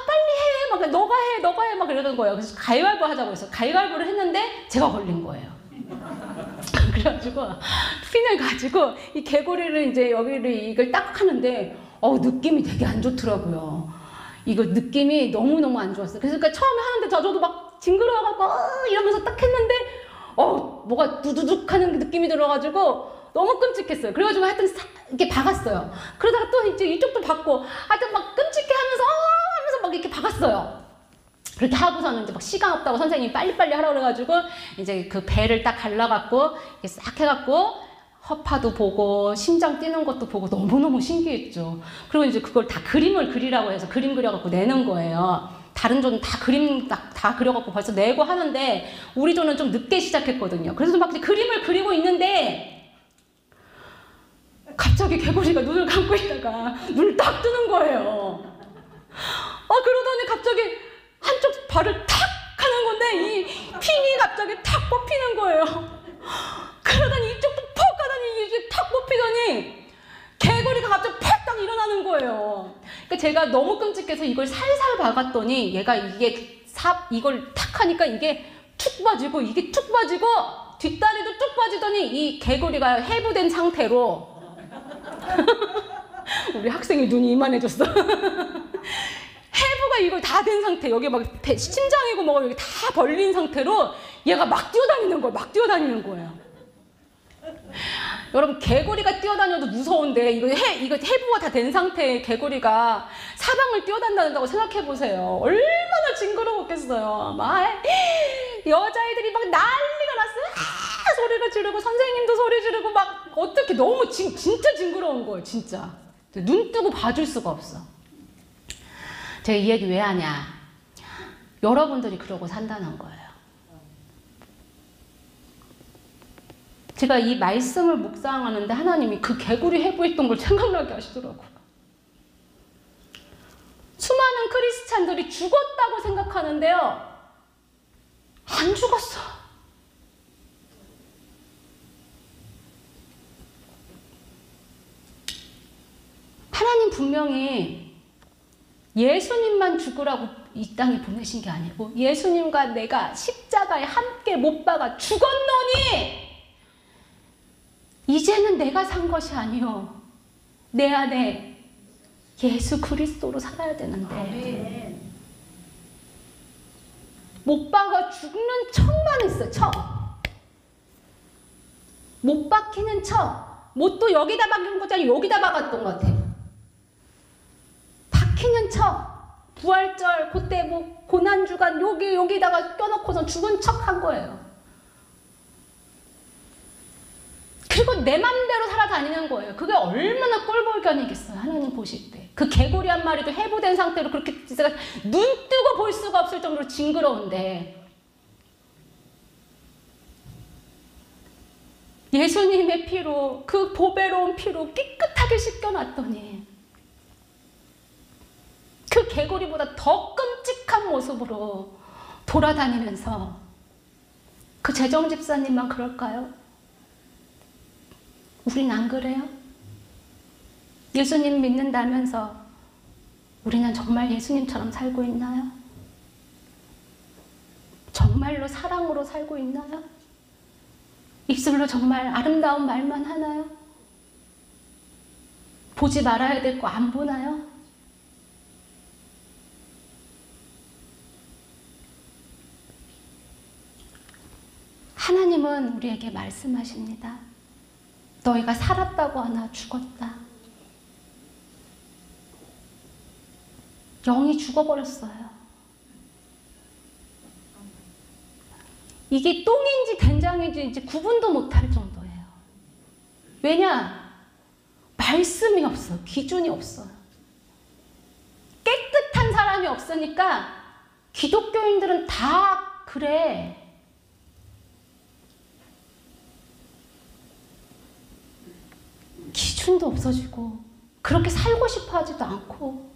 [SPEAKER 1] 빨리 해, 막 너가 해 막 이러는 거예요. 그래서 가위바위보 하자고 해서 가위바위보를 했는데 제가 걸린 거예요. 그래가지고 핀을 가지고 이 개구리를 이제 여기를 이걸 딱 하는데 느낌이 되게 안 좋더라고요. 이거 느낌이 너무너무 안 좋았어요. 그러니까 처음에 하는데 저도 막 징그러워갖고 이러면서 딱 했는데 뭐가 두두둑 하는 느낌이 들어가지고 너무 끔찍했어요. 그래가지고 하여튼 이렇게 박았어요. 그러다가 또 이제 이쪽도 박고 하여튼 막 끔찍해 하면서 막 이렇게 박았어요. 그렇게 하고서는 이제 막 시간 없다고 선생님이 빨리빨리 하라고 그래가지고 이제 그 배를 딱 갈라갖고 이렇게 싹 해갖고 허파도 보고 심장 뛰는 것도 보고 너무너무 신기했죠. 그리고 이제 그걸 다 그림을 그리라고 해서 그림 그려갖고 내는 거예요. 다른 조는 다 그림 다 그려갖고 벌써 내고 하는데 우리 조는 좀 늦게 시작했거든요. 그래서 막 그림을 그리고 있는데 갑자기 개구리가 눈을 감고 있다가 눈을 딱 뜨는 거예요. 그러더니 갑자기 한쪽 발을 탁 하는 건데 이 핀이 갑자기 탁 뽑히는 거예요. 그러더니 이쪽도 퍽 하더니 이게 탁 뽑히더니 개구리가 갑자기 팍딱 일어나는 거예요. 그러니까 제가 너무 끔찍해서 이걸 살살 박았더니 얘가 이걸 탁 하니까 이게 툭 빠지고 이게 툭 빠지고 뒷다리도 툭 빠지더니 이 개구리가 해부된 상태로 우리 학생이 눈이 이만해졌어. 해부가 이걸 다 된 상태, 여기 막 심장이고 뭐 여기 다 벌린 상태로 얘가 막 뛰어다니는 거예요. 여러분 개구리가 뛰어다녀도 무서운데 이거 해부가 다 된 상태의 개구리가 사방을 뛰어다닌다고 생각해 보세요. 얼마나 징그러웠겠어요. 막 여자애들이 막 난리가 났어요. 소리를 지르고 선생님도 소리 지르고 막 어떻게 너무 진짜 징그러운 거예요. 진짜 눈 뜨고 봐줄 수가 없어. 제가 이 얘기 왜 하냐? 여러분들이 그러고 산다는 거예요. 제가 이 말씀을 묵상하는데 하나님이 그 개구리 해부했던 걸 생각나게 하시더라고요. 수많은 크리스찬들이 죽었다고 생각하는데요. 안 죽었어. 하나님 분명히 예수님만 죽으라고 이 땅에 보내신 게 아니고 예수님과 내가 십자가에 함께 못 박아 죽었노니 이제는 내가 산 것이 아니요 내 안에 예수 그리스도로 살아야 되는데 못 박아 죽는 척만 했어. 척. 못 박히는 척. 못도 여기다 박은 것도 아니고 여기다 박았던 것 같아. 박히는 척. 부활절 그때 뭐 고난주간 여기다가 껴놓고서 죽은 척 한 거예요. 그리고 내 맘대로 살아다니는 거예요. 그게 얼마나 꼴불견이겠어요. 하나님 보실 때. 그 개구리 한 마리도 해부된 상태로 그렇게 제가 눈 뜨고 볼 수가 없을 정도로 징그러운데 예수님의 피로 그 보배로운 피로 깨끗하게 씻겨놨더니 그 개구리보다 더 끔찍한 모습으로 돌아다니면서 그 재정 집사님만 그럴까요? 우린 안 그래요? 예수님 믿는다면서 우리는 정말 예수님처럼 살고 있나요? 정말로 사랑으로 살고 있나요? 입술로 정말 아름다운 말만 하나요? 보지 말아야 될 거 안 보나요? 하나님은 우리에게 말씀하십니다. 너희가 살았다고 하나 죽었다. 영이 죽어버렸어요. 이게 똥인지 된장인지 이제 구분도 못할 정도예요. 왜냐? 말씀이 없어. 기준이 없어요. 깨끗한 사람이 없으니까 기독교인들은 다 그래. 기준도 없어지고 그렇게 살고 싶어 하지도 않고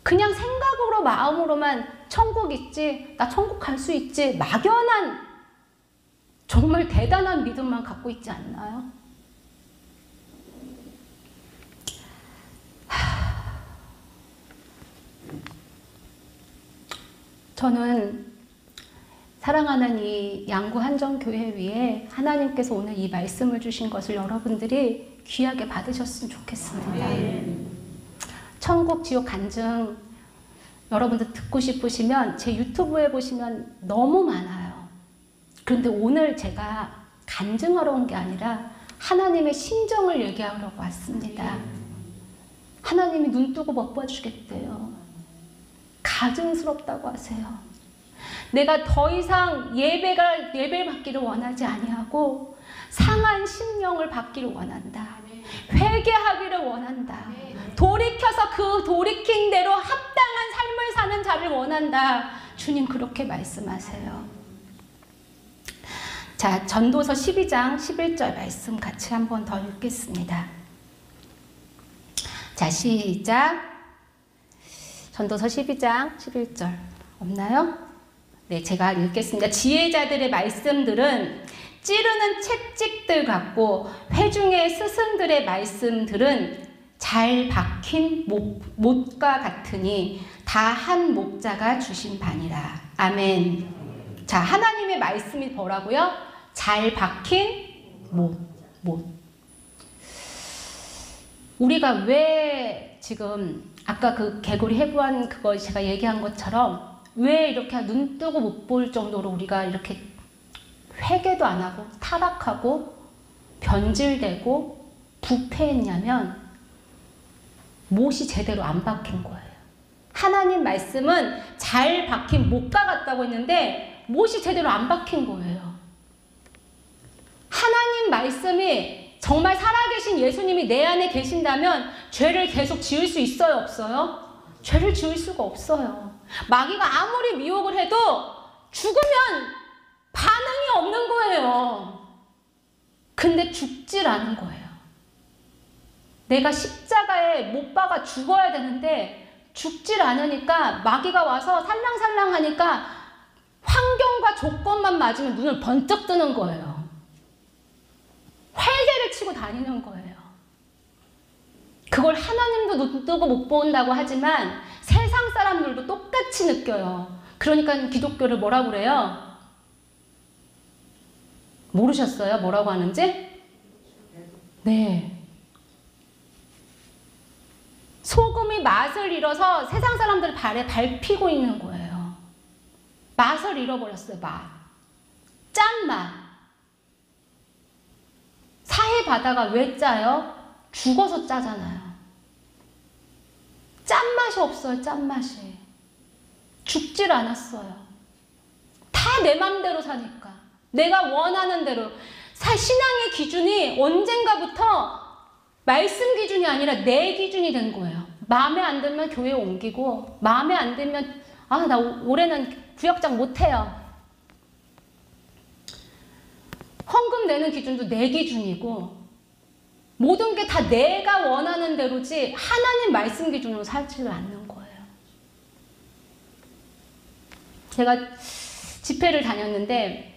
[SPEAKER 1] 그냥 생각으로 마음으로만 천국 있지, 나 천국 갈 수 있지, 막연한 정말 대단한 믿음만 갖고 있지 않나요? 저는 사랑하는 이 양구 한정교회 위에 하나님께서 오늘 이 말씀을 주신 것을 여러분들이 귀하게 받으셨으면 좋겠습니다. 천국 지옥 간증 여러분들 듣고 싶으시면 제 유튜브에 보시면 너무 많아요. 그런데 오늘 제가 간증하러 온 게 아니라 하나님의 심정을 얘기하려고 왔습니다. 하나님이 눈 뜨고 못 봐주겠대요. 가증스럽다고 하세요. 내가 더 이상 예배를 받기를 원하지 아니하고 상한 심령을 받기를 원한다. 회개하기를 원한다. 돌이켜서 그 돌이킨 대로 합당한 삶을 사는 자를 원한다. 주님 그렇게 말씀하세요. 자, 전도서 12장 11절 말씀 같이 한 번 더 읽겠습니다. 자, 시작. 전도서 12장 11절 없나요? 네, 제가 읽겠습니다. 지혜자들의 말씀들은 찌르는 채찍들 같고 회중의 스승들의 말씀들은 잘 박힌 못과 같으니 다 한 목자가 주신 바니라. 아멘. 자, 하나님의 말씀이 뭐라고요? 잘 박힌 못. 우리가 왜 지금 아까 그 개구리 해부한 그거 제가 얘기한 것처럼 왜 이렇게 눈 뜨고 못 볼 정도로 우리가 이렇게 회개도 안 하고 타락하고 변질되고 부패했냐면 못이 제대로 안 박힌 거예요. 하나님 말씀은 잘 박힌 못과 같다고 했는데 못이 제대로 안 박힌 거예요. 하나님 말씀이 정말 살아계신 예수님이 내 안에 계신다면 죄를 계속 지을 수 있어요, 없어요? 죄를 지을 수가 없어요. 마귀가 아무리 미혹을 해도 죽으면 반응이 없는 거예요. 근데 죽질 않은 거예요. 내가 십자가에 못 박아 죽어야 되는데 죽질 않으니까 마귀가 와서 살랑살랑 하니까 환경과 조건만 맞으면 눈을 번쩍 뜨는 거예요. 활개를 치고 다니는 거예요. 그걸 하나님도 눈 뜨고 못 본다고 하지만 세상 사람들도 똑같이 느껴요. 그러니까 기독교를 뭐라고 그래요? 모르셨어요? 뭐라고 하는지? 네. 소금이 맛을 잃어서 세상 사람들 발에 밟히고 있는 거예요. 맛을 잃어버렸어요. 맛. 짠맛. 사해바다가 왜 짜요? 죽어서 짜잖아요. 짠맛이 없어요. 짠맛이. 죽질 않았어요. 다 내 맘대로 사니까. 내가 원하는 대로. 신앙의 기준이 언젠가부터 말씀 기준이 아니라 내 기준이 된 거예요. 마음에 안 들면 교회 옮기고 마음에 안 들면 나 올해는 구역장 못해요. 헌금 내는 기준도 내 기준이고 모든 게 다 내가 원하는 대로지 하나님 말씀 기준으로 살지를 않는 거예요. 제가 집회를 다녔는데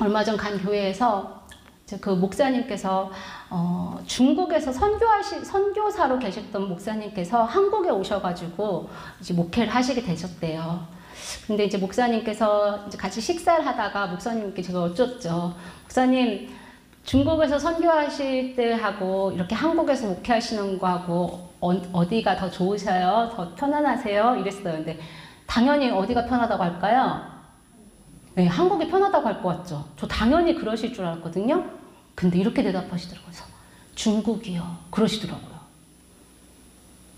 [SPEAKER 1] 얼마 전 간 교회에서 그 목사님께서 중국에서 선교사로 계셨던 목사님께서 한국에 오셔가지고 이제 목회를 하시게 되셨대요. 근데 이제 목사님께서 이제 같이 식사를 하다가 목사님께 제가 어쩌죠. 목사님, 중국에서 선교하실 때 하고 이렇게 한국에서 목회하시는 거하고 어디가 더 좋으셔요? 더 편안하세요? 이랬어요. 근데 당연히 어디가 편하다고 할까요? 네, 한국이 편하다고 할 것 같죠. 저 당연히 그러실 줄 알았거든요. 근데 이렇게 대답하시더라고요. 중국이요. 그러시더라고요.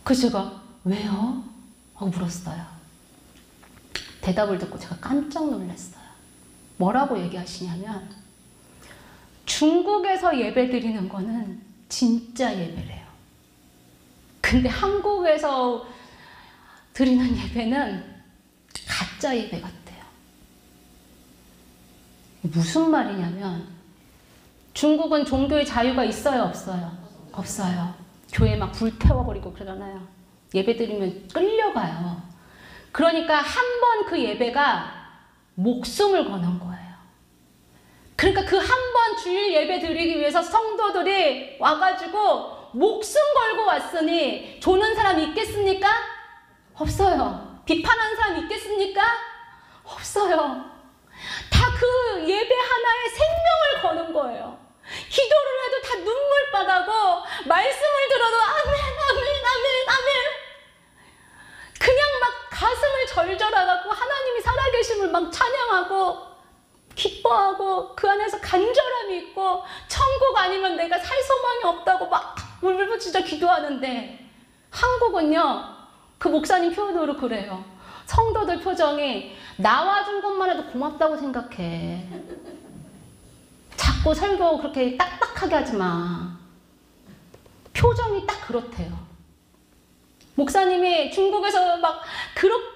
[SPEAKER 1] 그래서 제가 왜요? 하고 물었어요. 대답을 듣고 제가 깜짝 놀랐어요. 뭐라고 얘기하시냐면 중국에서 예배 드리는 거는 진짜 예배래요. 근데 한국에서 드리는 예배는 가짜 예배 같대요. 무슨 말이냐면 중국은 종교의 자유가 있어요, 없어요? 없어요. 교회 막 불태워버리고 그러잖아요. 예배 드리면 끌려가요. 그러니까 한 번 그 예배가 목숨을 거는 거예요. 그러니까 그 한 번 주일 예배 드리기 위해서 성도들이 와가지고 목숨 걸고 왔으니 조는 사람 있겠습니까? 없어요. 비판하는 사람 있겠습니까? 없어요. 다 그 예배 하나에 생명을 거는 거예요. 기도를 해도 다 눈물바다고 말씀을 들어도 아멘 아멘 아멘 아멘 그냥 막 가슴을 절절하고 하나님이 살아계심을 막 찬양하고 기뻐하고 그 안에서 간절함이 있고 천국 아니면 내가 살 소망이 없다고 막 울고 진짜 기도하는데 한국은요 그 목사님 표현으로 그래요. 성도들 표정이 나와준 것만 해도 고맙다고 생각해. 자꾸 설교 그렇게 딱딱하게 하지 마. 표정이 딱 그렇대요. 목사님이 중국에서 막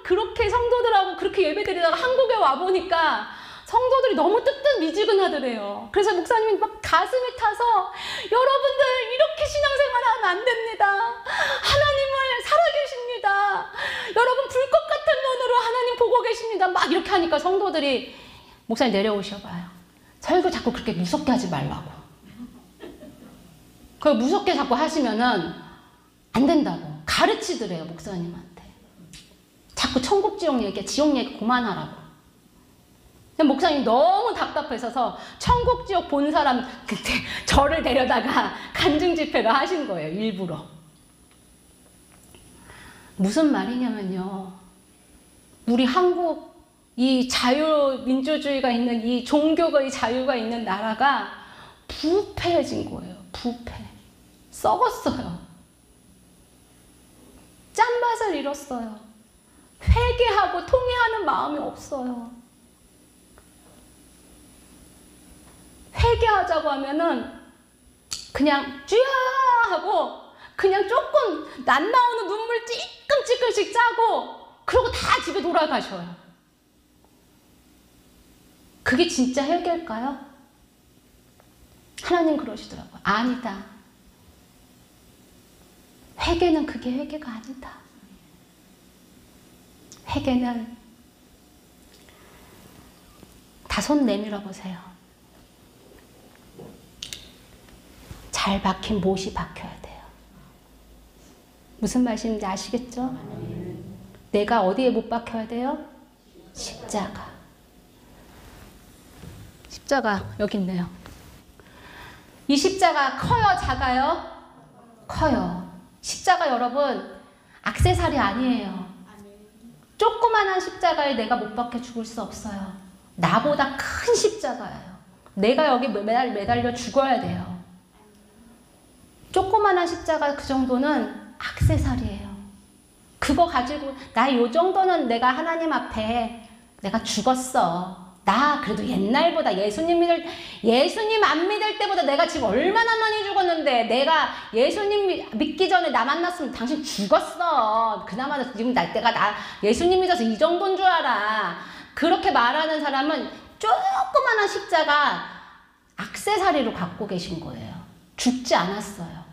[SPEAKER 1] 그렇게 성도들하고 그렇게 예배드리다가 한국에 와보니까 성도들이 너무 뜨뜻미지근하더래요. 그래서 목사님이 막 가슴이 타서 여러분들 이렇게 신앙생활하면 안 됩니다. 하나님을 살아계십니다. 여러분 불꽃 같은 눈으로 하나님 보고 계십니다. 막 이렇게 하니까 성도들이 목사님 내려오셔봐요. 설교 자꾸 그렇게 무섭게 하지 말라고. 그 무섭게 자꾸 하시면은 안 된다고 가르치더래요 목사님한테. 자꾸 천국 지옥 얘기 그만하라고. 목사님 너무 답답해서 천국 지옥 본 사람 그때 저를 데려다가 간증 집회를 하신 거예요. 일부러. 무슨 말이냐면요. 우리 한국 이 자유민주주의가 있는 이 종교의 자유가 있는 나라가 부패해진 거예요. 부패. 썩었어요. 짠맛을 잃었어요. 회개하고 통회하는 마음이 없어요. 회개하자고 하면은 그냥 쥐야 하고 그냥 조금 난 나오는 눈물 찔끔찔끔씩 짜고 그러고 다 집에 돌아가셔요. 그게 진짜 회개일까요? 하나님 그러시더라고요. 아니다. 회개는 그게 회개가 아니다. 회개는 다 손 내밀어 보세요. 잘 박힌 못이 박혀야 돼요. 무슨 말씀인지 아시겠죠? 내가 어디에 못 박혀야 돼요? 십자가. 십자가 여기 있네요. 이 십자가 커요? 작아요? 커요. 십자가 여러분 액세서리 아니에요. 조그만한 십자가에 내가 못 박혀 죽을 수 없어요. 나보다 큰 십자가예요. 내가 여기 매달려 죽어야 돼요. 조그만한 십자가 그 정도는 액세서리예요. 그거 가지고 나 요 정도는 내가 하나님 앞에 내가 죽었어. 나 그래도 옛날보다 예수님 안 믿을 때보다 내가 지금 얼마나 많이 죽었는데 내가 예수님 믿기 전에 나 만났으면 당신 죽었어. 그나마 지금 날 때가 나 예수님 믿어서 이 정도인 줄 알아. 그렇게 말하는 사람은 조그만한 십자가 액세서리로 갖고 계신 거예요. 죽지 않았어요.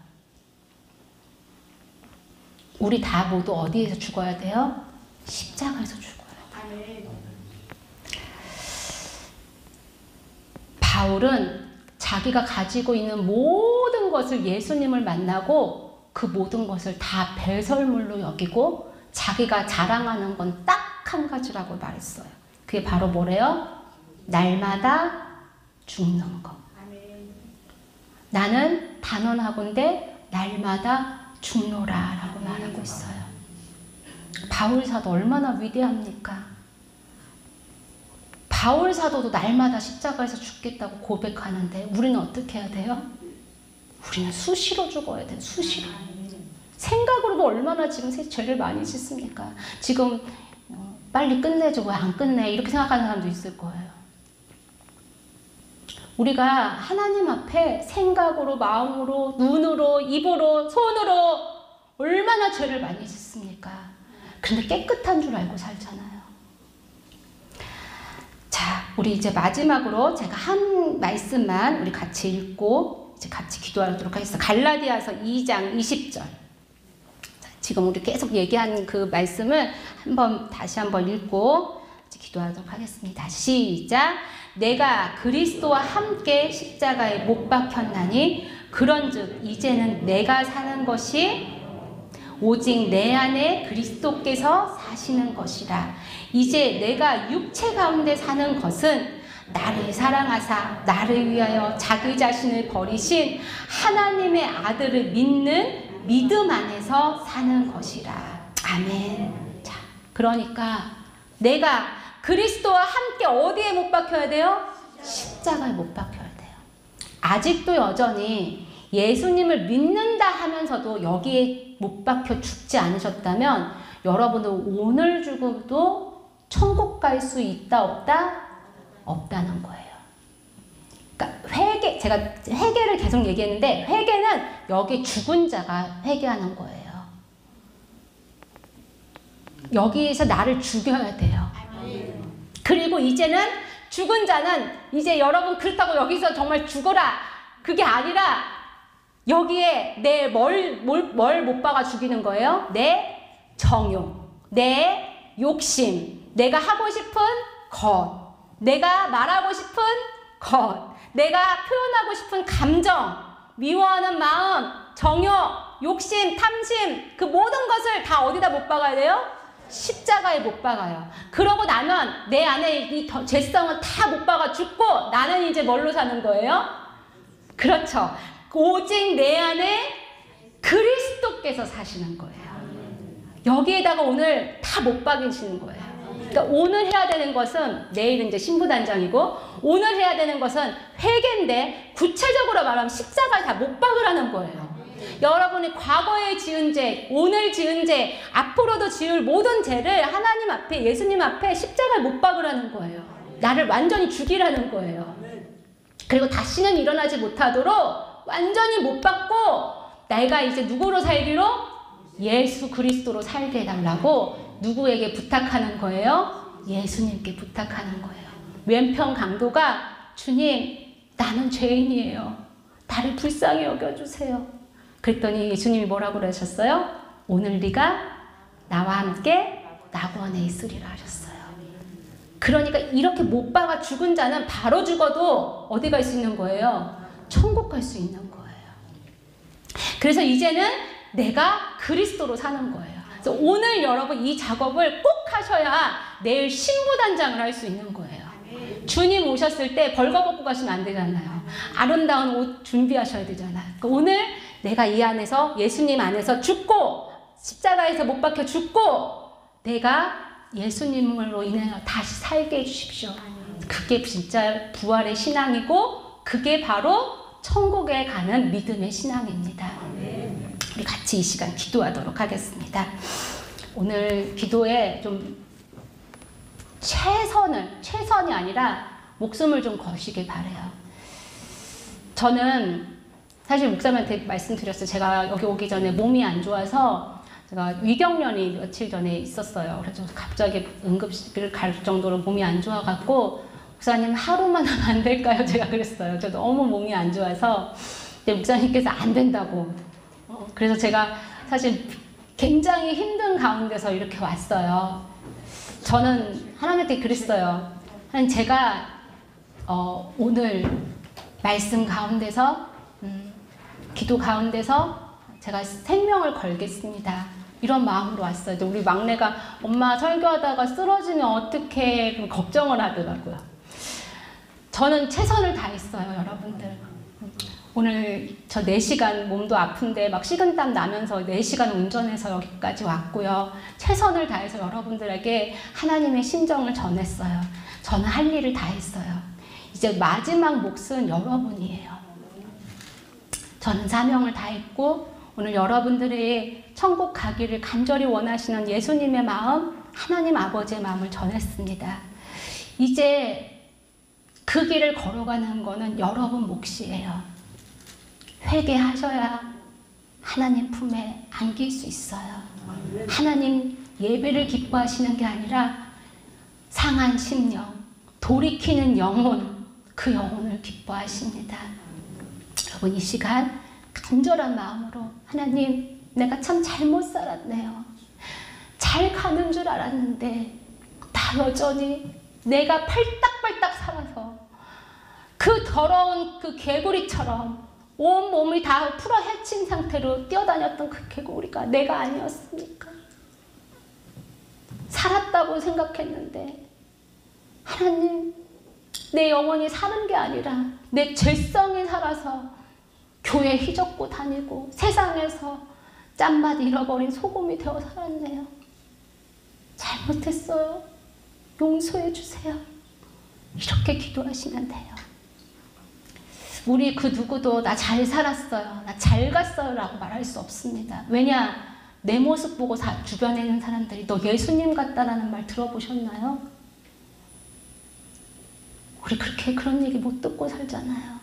[SPEAKER 1] 우리 다 모두 어디에서 죽어야 돼요? 십자가에서 죽어야 돼요. 바울은 자기가 가지고 있는 모든 것을 예수님을 만나고 그 모든 것을 다 배설물로 여기고 자기가 자랑하는 건 딱 한 가지라고 말했어요. 그게 바로 뭐래요? 날마다 죽는 것. 나는 단언하건대 날마다 죽노라 라고 말하고 있어요. 바울사도 얼마나 위대합니까? 바울사도도 날마다 십자가에서 죽겠다고 고백하는데 우리는 어떻게 해야 돼요? 우리는 수시로 죽어야 돼요. 수시로. 생각으로도 얼마나 지금 죄를 많이 짓습니까? 지금 빨리 끝내줘. 왜 안 끝내? 이렇게 생각하는 사람도 있을 거예요. 우리가 하나님 앞에 생각으로, 마음으로, 눈으로, 입으로, 손으로 얼마나 죄를 많이 짓습니까? 그런데 깨끗한 줄 알고 살잖아요. 자, 우리 이제 마지막으로 제가 한 말씀만 우리 같이 읽고 이제 같이 기도하도록 하겠습니다. 갈라디아서 2장 20절. 지금 우리 계속 얘기한 그 말씀을 다시 한번 읽고 이제 기도하도록 하겠습니다. 시작. 내가 그리스도와 함께 십자가에 못 박혔나니 그런즉 이제는 내가 사는 것이 오직 내 안에 그리스도께서 사시는 것이라. 이제 내가 육체 가운데 사는 것은 나를 사랑하사 나를 위하여 자기 자신을 버리신 하나님의 아들을 믿는 믿음 안에서 사는 것이라. 아멘. 자, 그러니까 내가 그리스도와 함께 어디에 못 박혀야 돼요? 십자가에 못 박혀야 돼요. 아직도 여전히 예수님을 믿는다 하면서도 여기에 못 박혀 죽지 않으셨다면 여러분들 오늘 죽어도 천국 갈 수 있다 없다? 없다는 거예요. 그러니까 제가 회개를 계속 얘기했는데 회개는 여기 죽은 자가 회개하는 거예요. 여기에서 나를 죽여야 돼요. 그리고 이제는 죽은 자는 이제 여러분 그렇다고 여기서 정말 죽어라 그게 아니라 여기에 내 뭘 못 박아 죽이는 거예요? 내 정욕, 내 욕심, 내가 하고 싶은 것, 내가 말하고 싶은 것, 내가 표현하고 싶은 감정, 미워하는 마음, 정욕, 욕심, 탐심 그 모든 것을 다 어디다 못 박아야 돼요? 십자가에 못 박아요. 그러고 나면 내 안에 이 죄성은 다 못 박아 죽고 나는 이제 뭘로 사는 거예요? 그렇죠. 오직 내 안에 그리스도께서 사시는 거예요. 여기에다가 오늘 다 못 박이시는 거예요. 그러니까 오늘 해야 되는 것은 내일은 이제 신부단장이고 오늘 해야 되는 것은 회개인데 구체적으로 말하면 십자가에 다 못 박으라는 거예요. 여러분이 과거에 지은 죄, 오늘 지은 죄, 앞으로도 지을 모든 죄를 하나님 앞에 예수님 앞에 십자가에 못 박으라는 거예요. 나를 완전히 죽이라는 거예요. 그리고 다시는 일어나지 못하도록 완전히 못 박고 내가 이제 누구로 살기로? 예수 그리스도로 살게 해달라고 누구에게 부탁하는 거예요? 예수님께 부탁하는 거예요. 왼편 강도가 주님 나는 죄인이에요. 나를 불쌍히 여겨주세요. 그랬더니 예수님이 뭐라고 그러셨어요? 오늘 네가 나와 함께 낙원에 있으리라 하셨어요. 그러니까 이렇게 못 박아 죽은 자는 바로 죽어도 어디 갈 수 있는 거예요? 천국 갈 수 있는 거예요. 그래서 이제는 내가 그리스도로 사는 거예요. 그래서 오늘 여러분 이 작업을 꼭 하셔야 내일 신부단장을 할 수 있는 거예요. 주님 오셨을 때 벌거벗고 가시면 안 되잖아요. 아름다운 옷 준비하셔야 되잖아요. 그러니까 오늘 내가 이 안에서 예수님 안에서 죽고 십자가에서 못 박혀 죽고 내가 예수님으로 인해서 다시 살게 해주십시오. 그게 진짜 부활의 신앙이고 그게 바로 천국에 가는 믿음의 신앙입니다. 우리 같이 이 시간 기도하도록 하겠습니다. 오늘 기도에 좀 최선이 아니라 목숨을 좀 거시길 바래요. 저는 사실 목사님한테 말씀드렸어요. 제가 여기 오기 전에 몸이 안 좋아서 제가 위경련이 며칠 전에 있었어요. 그래서 갑자기 응급실을 갈 정도로 몸이 안 좋아갖고 목사님 하루만 하면 안 될까요? 제가 그랬어요. 저 너무 몸이 안 좋아서 근데 목사님께서 안 된다고. 그래서 제가 사실 굉장히 힘든 가운데서 이렇게 왔어요. 저는 하나님께 그랬어요. 제가 오늘 말씀 가운데서 기도 가운데서 제가 생명을 걸겠습니다. 이런 마음으로 왔어요. 우리 막내가 엄마 설교하다가 쓰러지면 어떻게 걱정을 하더라고요. 저는 최선을 다했어요, 여러분들. 오늘 저 4시간 몸도 아픈데 막 식은땀 나면서 4시간 운전해서 여기까지 왔고요. 최선을 다해서 여러분들에게 하나님의 심정을 전했어요. 저는 할 일을 다 했어요. 이제 마지막 몫은 여러분이에요. 저는 사명을 다했고 오늘 여러분들의 천국 가기를 간절히 원하시는 예수님의 마음, 하나님 아버지의 마음을 전했습니다. 이제 그 길을 걸어가는 거는 여러분 몫이에요. 회개하셔야 하나님 품에 안길 수 있어요. 하나님 예배를 기뻐하시는 게 아니라 상한 심령, 돌이키는 영혼, 그 영혼을 기뻐하십니다. 여러분 이 시간 간절한 마음으로 하나님 내가 참 잘못 살았네요. 잘 가는 줄 알았는데 다 여전히 내가 팔딱팔딱 살아서 그 더러운 그 개구리처럼 온 몸이 다 풀어 헤친 상태로 뛰어다녔던 그 개구리가 내가 아니었습니까? 살았다고 생각했는데 하나님 내 영혼이 사는 게 아니라 내 죄성이 살아서 교회 휘젓고 다니고 세상에서 짠맛 잃어버린 소금이 되어 살았네요. 잘못했어요. 용서해 주세요. 이렇게 기도하시면 돼요. 우리 그 누구도 나 잘 살았어요, 나 잘 갔어요 라고 말할 수 없습니다. 왜냐? 내 모습 보고 주변에 있는 사람들이 너 예수님 같다라는 말 들어보셨나요? 우리 그렇게 그런 얘기 못 듣고 살잖아요.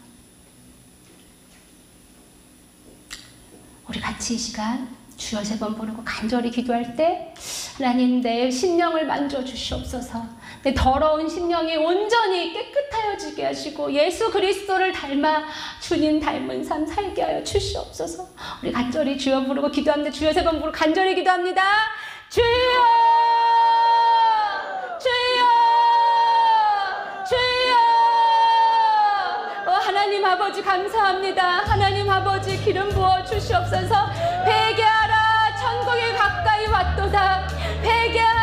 [SPEAKER 1] 우리 같이 이 시간 주여 3번 부르고 간절히 기도할 때 하나님 내 심령을 만져주시옵소서. 내 더러운 심령이 온전히 깨끗하여지게 하시고 예수 그리스도를 닮아 주님 닮은 삶 살게 하여 주시옵소서. 우리 간절히 주여 부르고 기도합니다. 주여 3번 부르고 간절히 기도합니다. 주여 주여 주여. 하나님 아버지 감사합니다. 하나님 아버지 기름 부어 주시옵소서. 회개하라 천국이 가까이 왔도다. 회개하라